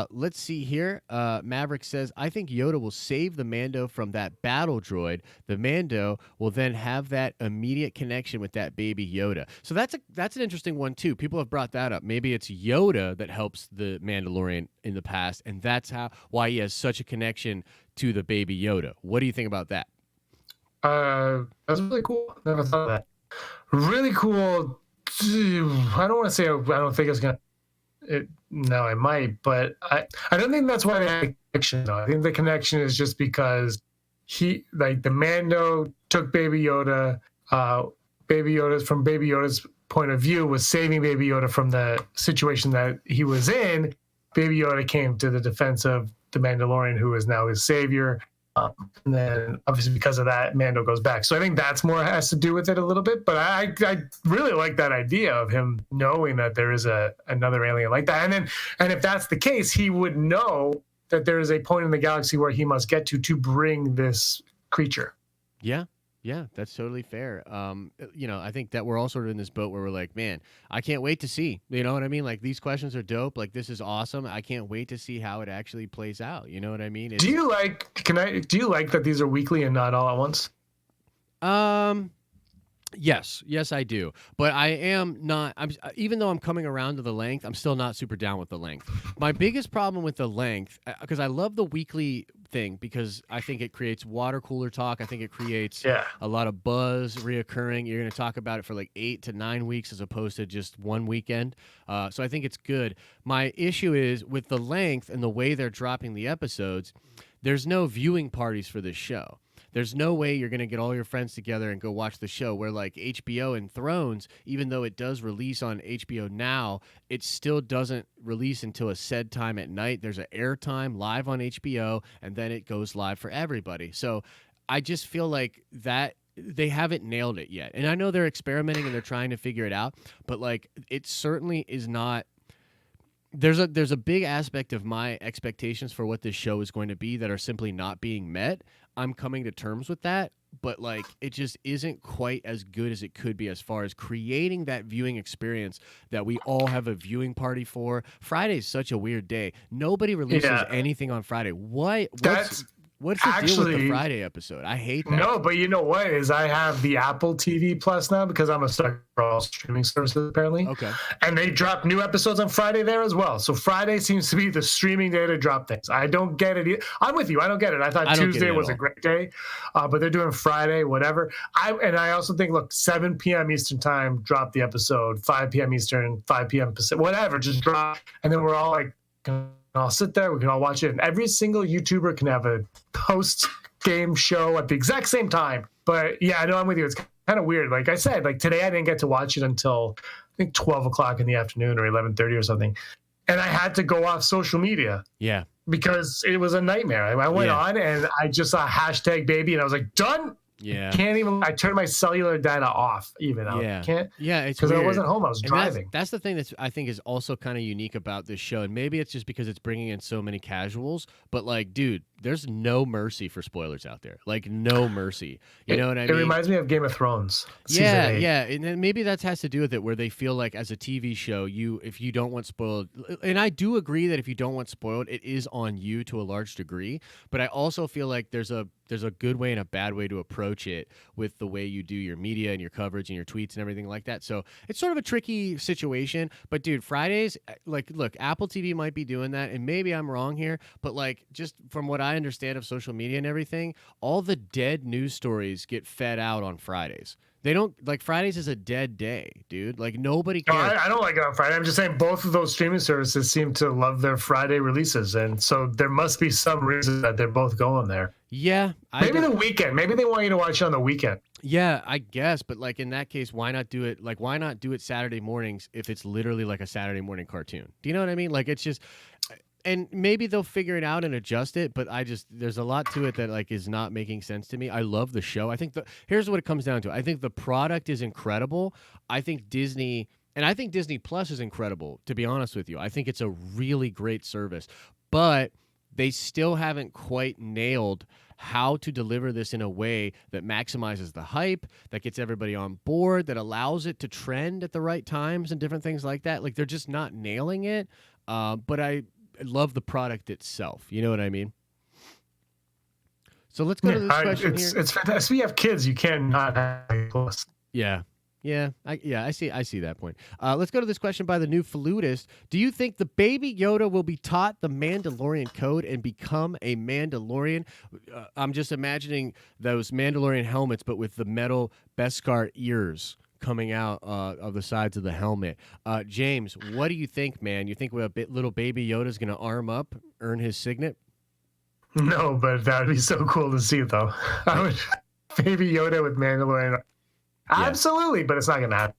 Let's see here. Maverick says, I think Yoda will save the Mando from that battle droid. The Mando will then have that immediate connection with that baby Yoda. So that's an interesting one too. People have brought that up. Maybe it's Yoda that helps the Mandalorian in the past, and that's why he has such a connection to the baby Yoda. What do you think about that? That's really cool. Never thought of that. Really cool I don't want to say I don't think it's gonna. No, I might, but I don't think that's why they had a connection. Though I think the connection is just because the Mando took Baby Yoda. Baby Yoda's point of view was saving Baby Yoda from the situation that he was in. Baby Yoda came to the defense of the Mandalorian, who is now his savior. And then obviously because of that, Mando goes back. So I think that's more has to do with it a little bit. But I really like that idea of him knowing that there is another alien like that. And if that's the case, he would know that there is a point in the galaxy where he must get to bring this creature. Yeah. Yeah, that's totally fair. I think that we're all sort of in this boat where we're like, man, I can't wait to see. You know what I mean? Like, these questions are dope. Like, this is awesome. I can't wait to see how it actually plays out. You know what I mean? Do you like that these are weekly and not all at once? Yes, I do. But I am not. Even though I'm coming around to the length, I'm still not super down with the length. My biggest problem with the length, because I love the weekly thing, because I think it creates water cooler talk. I think it creates a lot of buzz reoccurring. You're going to talk about it for like 8 to 9 weeks as opposed to just one weekend. So I think it's good. My issue is with the length and the way they're dropping the episodes. There's no viewing parties for this show. There's no way you're going to get all your friends together and go watch the show, where like HBO and Thrones, even though it does release on HBO now, it still doesn't release until a said time at night. There's an airtime live on HBO, and then it goes live for everybody. So I just feel like that they haven't nailed it yet. And I know they're experimenting and they're trying to figure it out, but like it certainly is not. There's a big aspect of my expectations for what this show is going to be that are simply not being met. I'm coming to terms with that, but like it just isn't quite as good as it could be as far as creating that viewing experience that we all have a viewing party for. Friday's such a weird day. Nobody releases anything on Friday. What's the deal with the Friday episode? I hate that. No, but you know what is I have the Apple TV Plus now because I'm a sucker for all streaming services apparently. Okay. And they drop new episodes on Friday there as well. So Friday seems to be the streaming day to drop things. I don't get it. I'm with you. I don't get it. I thought Tuesday was a great day, but they're doing Friday, whatever. I also think, look, 7 p.m. Eastern time, drop the episode. 5 p.m. Eastern, 5 p.m. Pacific, whatever. Just drop, and then we're all like. I'll sit there. We can all watch it. And every single YouTuber can have a post-game show at the exact same time. But yeah, I know I'm with you. It's kind of weird. Like I said, like today I didn't get to watch it until I think 12 o'clock in the afternoon or 11:30 or something. And I had to go off social media. Yeah. Because it was a nightmare. I went on and I just saw #baby and I was like, done. Yeah. Can't even. I turned my cellular data off. Even. Can't. Yeah. It's because I wasn't home. I was driving. That's the thing that I think is also kind of unique about this show, and maybe it's just because it's bringing in so many casuals. But like, dude, there's no mercy for spoilers out there. Like, no mercy. You know what I mean? It reminds me of Game of Thrones. Yeah, and then maybe that has to do with it, where they feel like as a TV show, if you don't want spoiled, and I do agree that if you don't want spoiled, it is on you to a large degree. But I also feel like there's a good way and a bad way to approach it with the way you do your media and your coverage and your tweets and everything like that. So it's sort of a tricky situation. But dude, Fridays, like, look, Apple TV might be doing that, and maybe I'm wrong here, but like, just from what I understand of social media and everything, all the dead news stories get fed out on Fridays. They don't like Fridays is a dead day, dude. Like nobody cares. No, I don't like it on Friday. I'm just saying both of those streaming services seem to love their Friday releases, and so there must be some reason that they're both going there. Yeah, maybe the weekend. Maybe they want you to watch it on the weekend. Yeah, I guess, but like in that case, why not do it? Like, why not do it Saturday mornings if it's literally like a Saturday morning cartoon? Do you know what I mean? Like, it's just. And maybe they'll figure it out and adjust it, but there's a lot to it that like is not making sense to me. I love the show. I think here's what it comes down to. I think the product is incredible. I think Disney Plus is incredible, to be honest with you. I think it's a really great service, but they still haven't quite nailed how to deliver this in a way that maximizes the hype, that gets everybody on board, that allows it to trend at the right times and different things like that. Like, they're just not nailing it. But I love the product itself. You know what I mean? So let's go to this question here. It's fantastic. We have kids. You can't not have a Plus. Yeah. I see that point. Let's go to this question by the new flutist. Do you think the baby Yoda will be taught the Mandalorian code and become a Mandalorian? I'm just imagining those Mandalorian helmets, but with the metal Beskar ears coming out of the sides of the helmet. James, what do you think, man? You think little baby Yoda's going to arm up, earn his signet? No, but that would be so cool to see, though. I would Baby Yoda with Mandalorian. Absolutely, but it's not going to happen.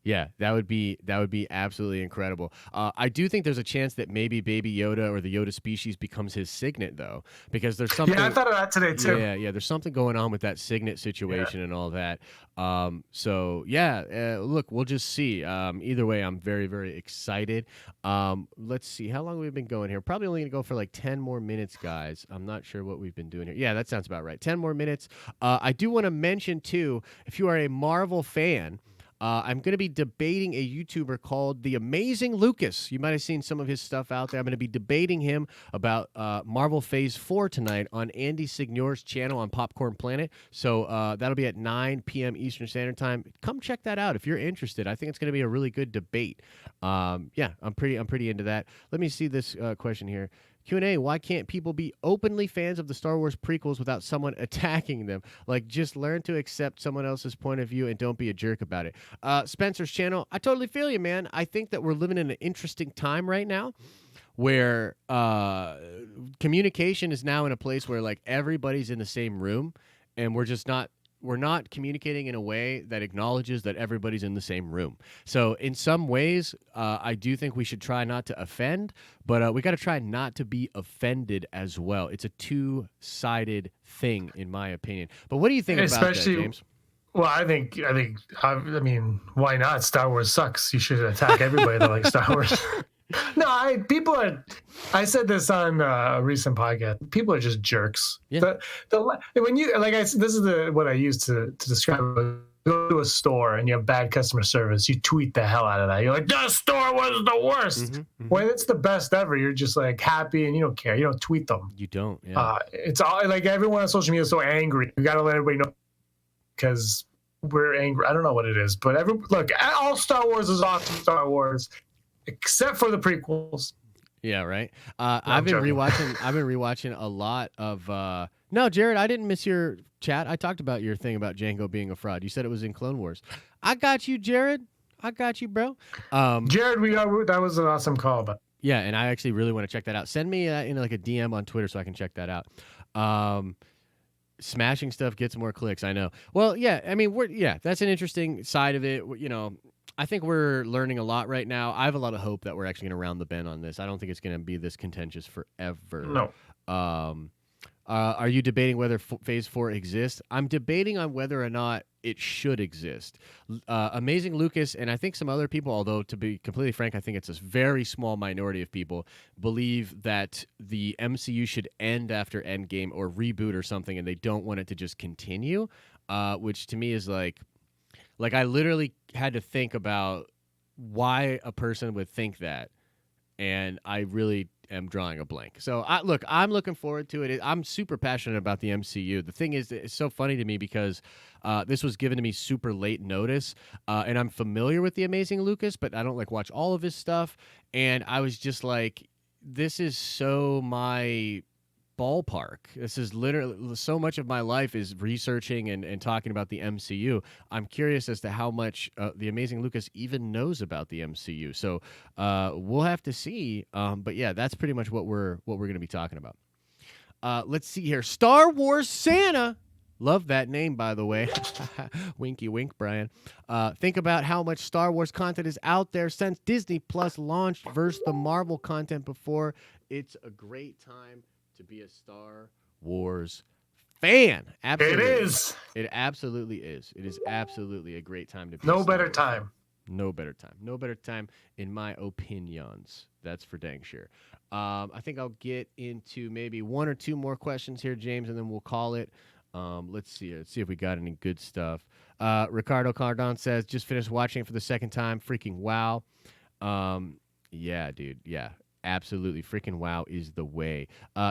Yeah, that would be absolutely incredible. I do think there's a chance that maybe Baby Yoda or the Yoda species becomes his signet, though, because there's something. Yeah, I thought of that today too. Yeah. There's something going on with that signet situation and all that. Look, we'll just see. Either way, I'm very, very excited. Let's see how long we've been going here. Probably only gonna go for like 10 more minutes, guys. I'm not sure what we've been doing here. Yeah, that sounds about right. 10 more minutes. I do want to mention too, if you are a Marvel fan. I'm going to be debating a YouTuber called The Amazing Lucas. You might have seen some of his stuff out there. I'm going to be debating him about Marvel Phase 4 tonight on Andy Signore's channel on Popcorn Planet. So that'll be at 9 p.m. Eastern Standard Time. Come check that out if you're interested. I think it's going to be a really good debate. I'm pretty into that. Let me see this question here. Q&A, why can't people be openly fans of the Star Wars prequels without someone attacking them? Like, just learn to accept someone else's point of view and don't be a jerk about it. Spencer's channel, I totally feel you, man. I think that we're living in an interesting time right now where communication is now in a place where, like, everybody's in the same room and we're not communicating in a way that acknowledges that everybody's in the same room. So in some ways, I do think we should try not to offend, but we got to try not to be offended as well. It's a two-sided thing, in my opinion. But what do you think about that, James? Well, I mean, why not? Star Wars sucks. You should attack everybody that likes Star Wars. No, I said this on a recent podcast. People are just jerks. Yeah. When you this is what I use to describe it. Go to a store and you have bad customer service. You tweet the hell out of that. You're like, "The store was the worst." Mm-hmm. When it's the best ever, you're just like happy and you don't care. You don't tweet them. You don't. Yeah. It's all like everyone on social media is so angry. You got to let everybody know because we're angry. I don't know what it is, but look, all Star Wars is awesome. Star Wars. Except for the prequels. Yeah, right. I've been rewatching a lot of. No, Jared, I didn't miss your chat. I talked about your thing about Jango being a fraud. You said it was in Clone Wars. I got you, Jared. I got you, bro. Jared, that was an awesome call, but yeah, and I actually really want to check that out. Send me like a DM on Twitter so I can check that out. Smashing stuff gets more clicks. I know. Well, yeah. I mean, that's an interesting side of it. You know. I think we're learning a lot right now. I have a lot of hope that we're actually going to round the bend on this. I don't think it's going to be this contentious forever. No. Are you debating whether Phase 4 exists? I'm debating on whether or not it should exist. Amazing Lucas and I think some other people, although to be completely frank, I think it's a very small minority of people, believe that the MCU should end after Endgame or reboot or something, and they don't want it to just continue, which to me is like I literally had to think about why a person would think that, and I really am drawing a blank. So, I'm looking forward to it. I'm super passionate about the MCU. The thing is, it's so funny to me because this was given to me super late notice, and I'm familiar with The Amazing Lucas, but I don't watch all of his stuff, and I was just like, this is so my ballpark. This is literally so much of my life is researching and talking about the MCU. I'm curious as to how much the Amazing Lucas even knows about the MCU. So we'll have to see. But yeah, that's pretty much what we're going to be talking about. Let's see here. Star Wars Santa. Love that name, by the way. Winky wink, Brian. Think about how much Star Wars content is out there since Disney Plus launched versus the Marvel content before. It's a great time to be a Star Wars fan. Absolutely. It is. It absolutely is. It is absolutely a great time to be No better time. No better time. No better time, in my opinions. That's for dang sure. I think I'll get into maybe one or two more questions here, James, and then we'll call it. Let's see if we got any good stuff. Ricardo Cardon says, just finished watching it for the second time. Freaking wow. Yeah, dude. Yeah. Absolutely. Freaking wow is the way.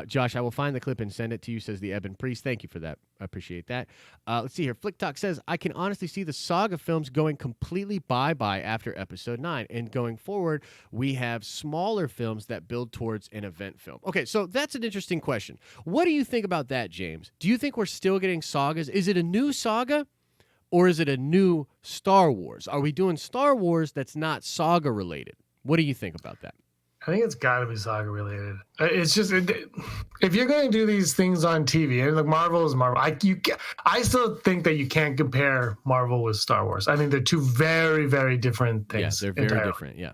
Josh, I will find the clip and send it to you, says the Eben Priest. Thank you for that. I appreciate that. Let's see here. Flick Talk says, I can honestly see the saga films going completely bye-bye after episode 9. And going forward, we have smaller films that build towards an event film. Okay, so that's an interesting question. What do you think about that, James? Do you think we're still getting sagas? Is it a new saga? Or is it a new Star Wars? Are we doing Star Wars that's not saga related? What do you think about that? I think it's got to be saga related. It's just if you're going to do these things on TV, and like Marvel is Marvel, I still think that you can't compare Marvel with Star Wars. I think they're two very, very different things. Yeah, they're very different. Yeah.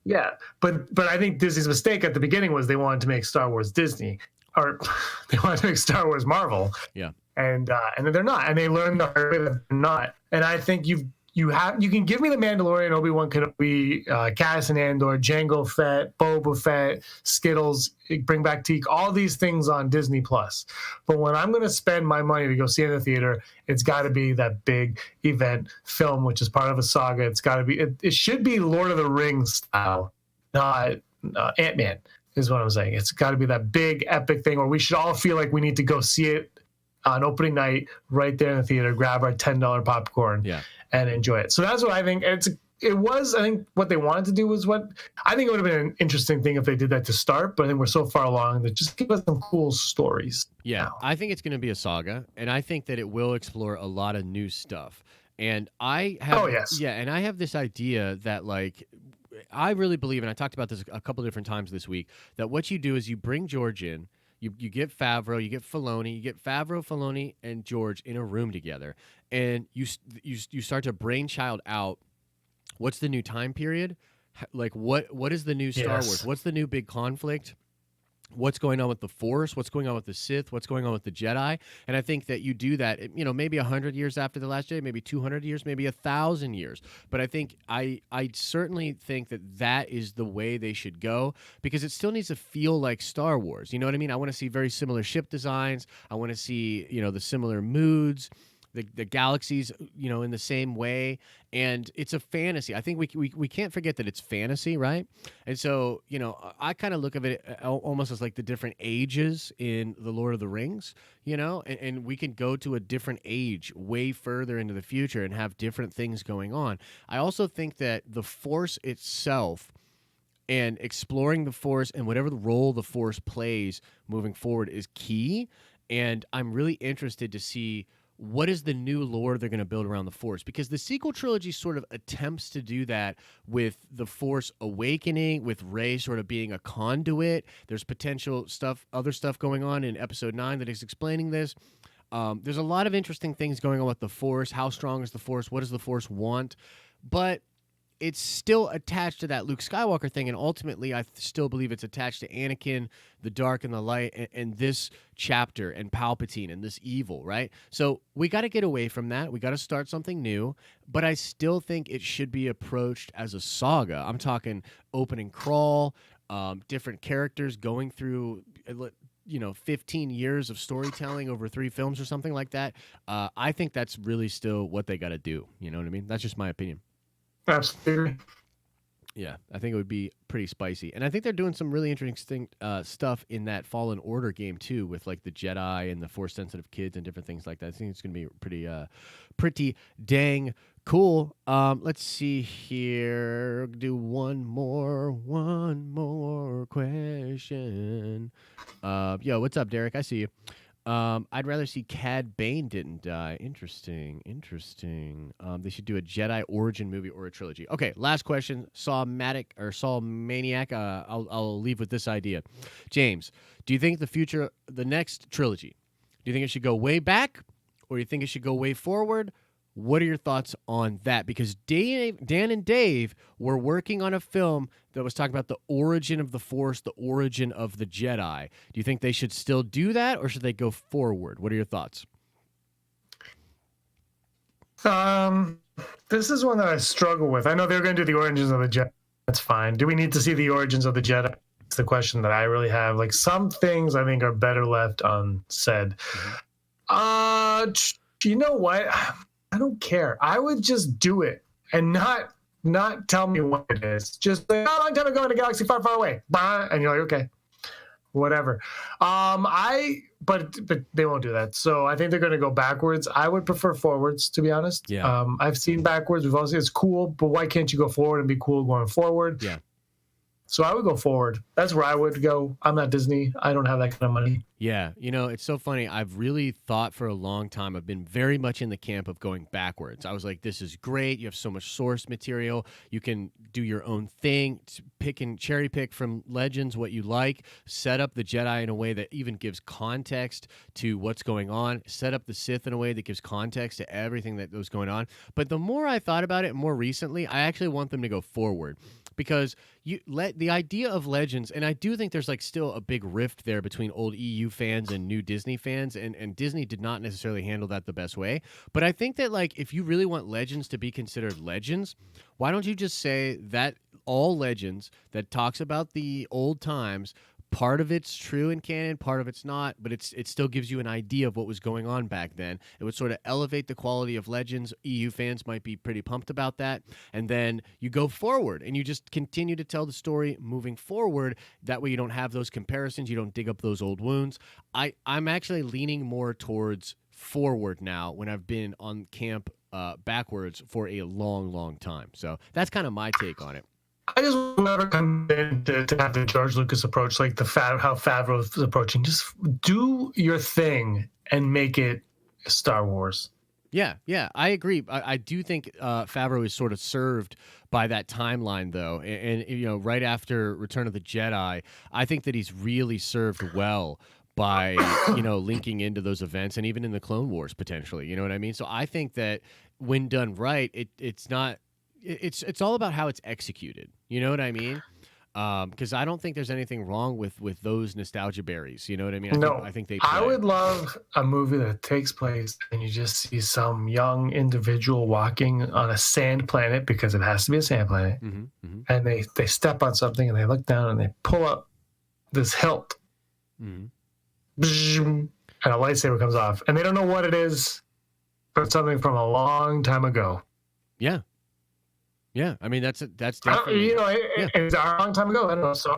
Yeah, but I think Disney's mistake at the beginning was they wanted to make Star Wars Disney, or they wanted to make Star Wars Marvel. Yeah. And then they're not, and they learned the hard way that they're not. And I think you can give me the Mandalorian, Obi-Wan Kenobi, Cassian Andor, Jango Fett, Boba Fett, Skittles, Bring Back Teak, all these things on Disney Plus. But when I'm going to spend my money to go see it in the theater, it's got to be that big event film, which is part of a saga. It's got to be. It should be Lord of the Rings style, not Ant-Man. Is what I'm saying. It's got to be that big epic thing, where we should all feel like we need to go see it on opening night right there in the theater, grab our $10 popcorn, and enjoy it. So that's what I think. I think what they wanted to do was what I think it would have been an interesting thing if they did that to start, but I think we're so far along that just give us some cool stories. Yeah, now. I think it's going to be a saga, and I think that it will explore a lot of new stuff. And I have, and I have this idea that, like, I really believe, and I talked about this a couple different times this week, that what you do is you bring George in. You get Favreau, you get Filoni, you get Favreau, Filoni, and George in a room together, and you start to brainchild out what's the new time period, like what is the new Star Wars, what's the new big conflict, what's going on with the Force, what's going on with the Sith, what's going on with the Jedi. And I think that you do that, maybe 100 years after The Last Jedi, maybe 200 years, maybe 1,000 years. But I think I certainly think that is the way they should go, because it still needs to feel like Star Wars. You know what I mean? I want to see very similar ship designs. I want to see, the similar moods, the galaxies, in the same way. And it's a fantasy. I think we can't forget that it's fantasy, right? And so, I kind of look at it almost as like the different ages in The Lord of the Rings, and we can go to a different age way further into the future and have different things going on. I also think that the Force itself and exploring the Force and whatever the role the Force plays moving forward is key. And I'm really interested to see what is the new lore they're going to build around the Force? Because the sequel trilogy sort of attempts to do that with the Force Awakening, with Rey sort of being a conduit. There's potential other stuff going on in Episode 9 that is explaining this. There's a lot of interesting things going on with the Force. How strong is the Force? What does the Force want? But it's still attached to that Luke Skywalker thing, and ultimately I still believe it's attached to Anakin, the dark and the light, and this chapter, and Palpatine, and this evil, right? So we got to get away from that. We got to start something new, but I still think it should be approached as a saga. I'm talking opening crawl, different characters going through 15 years of storytelling over 3 films or something like that. I think that's really still what they got to do. You know what I mean? That's just my opinion. Absolutely. Yeah, I think it would be pretty spicy. And I think they're doing some really interesting stuff in that Fallen Order game, too, with like the Jedi and the Force-sensitive kids and different things like that. I think it's going to be pretty dang cool. Let's see here. Do one more question. Yo, what's up, Derek? I see you. I'd rather see Cad Bane didn't die. Interesting. They should do a Jedi origin movie or a trilogy. Okay, last question. Saw Maniac. I'll leave with this idea. James, do you think the next trilogy, do you think it should go way back, or do you think it should go way forward? What are your thoughts on that? Because Dan and Dave were working on a film that was talking about the origin of the Force, the origin of the Jedi. Do you think they should still do that, or should they go forward? What are your thoughts? This is one that I struggle with. I know they're going to do the origins of the Jedi. That's fine. Do we need to see the origins of the Jedi? It's the question that I really have. Like, some things I think are better left unsaid. You know what? I don't care. I would just do it and not tell me what it is. Just like, a long time ago in a galaxy far, far away. And you're like, okay, whatever. But they won't do that. So I think they're going to go backwards. I would prefer forwards, to be honest. Yeah. I've seen backwards. We've all seen it's cool, but why can't you go forward and be cool going forward? Yeah. So I would go forward. That's where I would go. I'm not Disney. I don't have that kind of money. Yeah, it's so funny. I've really thought for a long time. I've been very much in the camp of going backwards. I was like, this is great. You have so much source material. You can do your own thing, pick and cherry pick from Legends what you like, set up the Jedi in a way that even gives context to what's going on, set up the Sith in a way that gives context to everything that was going on. But the more I thought about it more recently, I actually want them to go forward. Because the idea of Legends, and I do think there's like still a big rift there between old EU fans and new Disney fans, and Disney did not necessarily handle that the best way. But I think that like if you really want Legends to be considered Legends, why don't you just say that all Legends that talks about the old times, part of it's true in canon, part of it's not, but it still gives you an idea of what was going on back then. It would sort of elevate the quality of Legends. EU fans might be pretty pumped about that. And then you go forward and you just continue to tell the story moving forward. That way you don't have those comparisons. You don't dig up those old wounds. I'm actually leaning more towards forward now when I've been on camp backwards for a long, long time. So that's kind of my take on it. I just will never come in to have the George Lucas approach, like how Favreau's approaching. Just do your thing and make it Star Wars. Yeah, I agree. I do think Favreau is sort of served by that timeline, though. And right after Return of the Jedi, I think that he's really served well by, linking into those events and even in the Clone Wars, potentially. You know what I mean? So I think that when done right, it's not... It's all about how it's executed. You know what I mean? Because I don't think there's anything wrong with those nostalgia berries. You know what I mean? I think they play. I would love a movie that takes place and you just see some young individual walking on a sand planet, because it has to be a sand planet. And they step on something and they look down and they pull up this hilt. And a lightsaber comes off. And they don't know what it is, but it's something from a long time ago. Yeah. Yeah, I mean that's definitely it's a long time ago. I don't know. So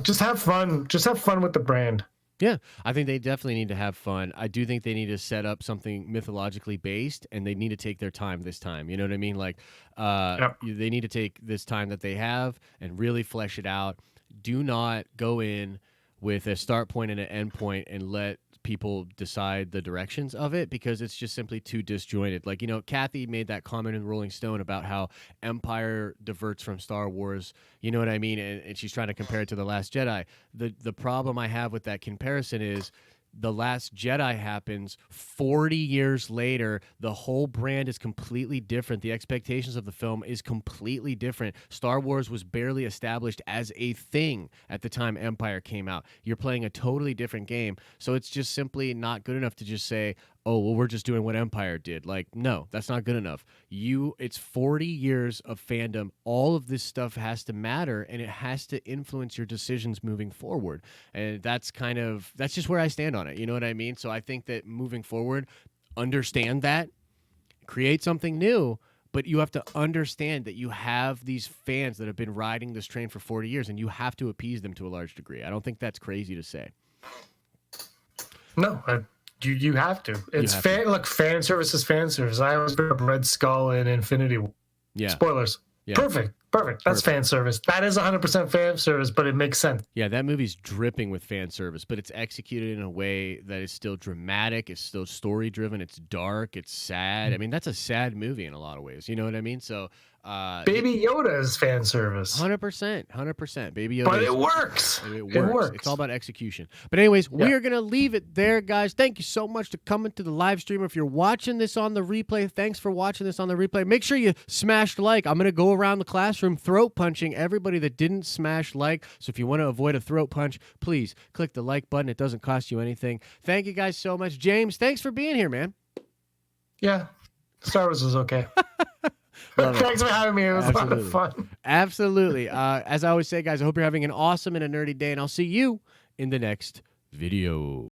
just have fun. Just have fun with the brand. Yeah, I think they definitely need to have fun. I do think they need to set up something mythologically based, and they need to take their time this time. You know what I mean? Like, they need to take this time that they have and really flesh it out. Do not go in with a start point and an end point and let people decide the directions of it, because it's just simply too disjointed. Like, Kathy made that comment in Rolling Stone about how Empire diverts from Star Wars. You know what I mean? And she's trying to compare it to The Last Jedi. The problem I have with that comparison is The Last Jedi happens 40 years later. The whole brand is completely different. The expectations of the film is completely different. Star Wars was barely established as a thing at the time Empire came out. You're playing a totally different game. So it's just simply not good enough to just say, oh, well, we're just doing what Empire did. Like, no, that's not good enough. It's 40 years of fandom. All of this stuff has to matter, and it has to influence your decisions moving forward. And that's just where I stand on it. You know what I mean? So I think that moving forward, understand that, create something new, but you have to understand that you have these fans that have been riding this train for 40 years, and you have to appease them to a large degree. I don't think that's crazy to say. No, You have to. It's fan service is fan service. I always bring up Red Skull in Infinity War. Yeah. Spoilers. Yeah. Perfect. That's fan service. That is 100% fan service, but it makes sense. Yeah, that movie's dripping with fan service, but it's executed in a way that is still dramatic. It's still story driven. It's dark. It's sad. I mean, that's a sad movie in a lot of ways. You know what I mean? So, Baby Yoda is fan service. 100%. Baby Yoda. But it works. It works. It's all about execution. But anyways, we are going to leave it there, guys. Thank you so much for coming to the live stream. If you're watching this on the replay, thanks for watching this on the replay. Make sure you smash like. I'm going to go around the classroom throat punching everybody that didn't smash like. So if you want to avoid a throat punch, please click the like button. It doesn't cost you anything. Thank you guys so much. James, thanks for being here, man. Yeah. Star Wars was okay. Thanks for having me. It was a lot of fun. Absolutely. As I always say, guys, I hope you're having an awesome and a nerdy day, and I'll see you in the next video.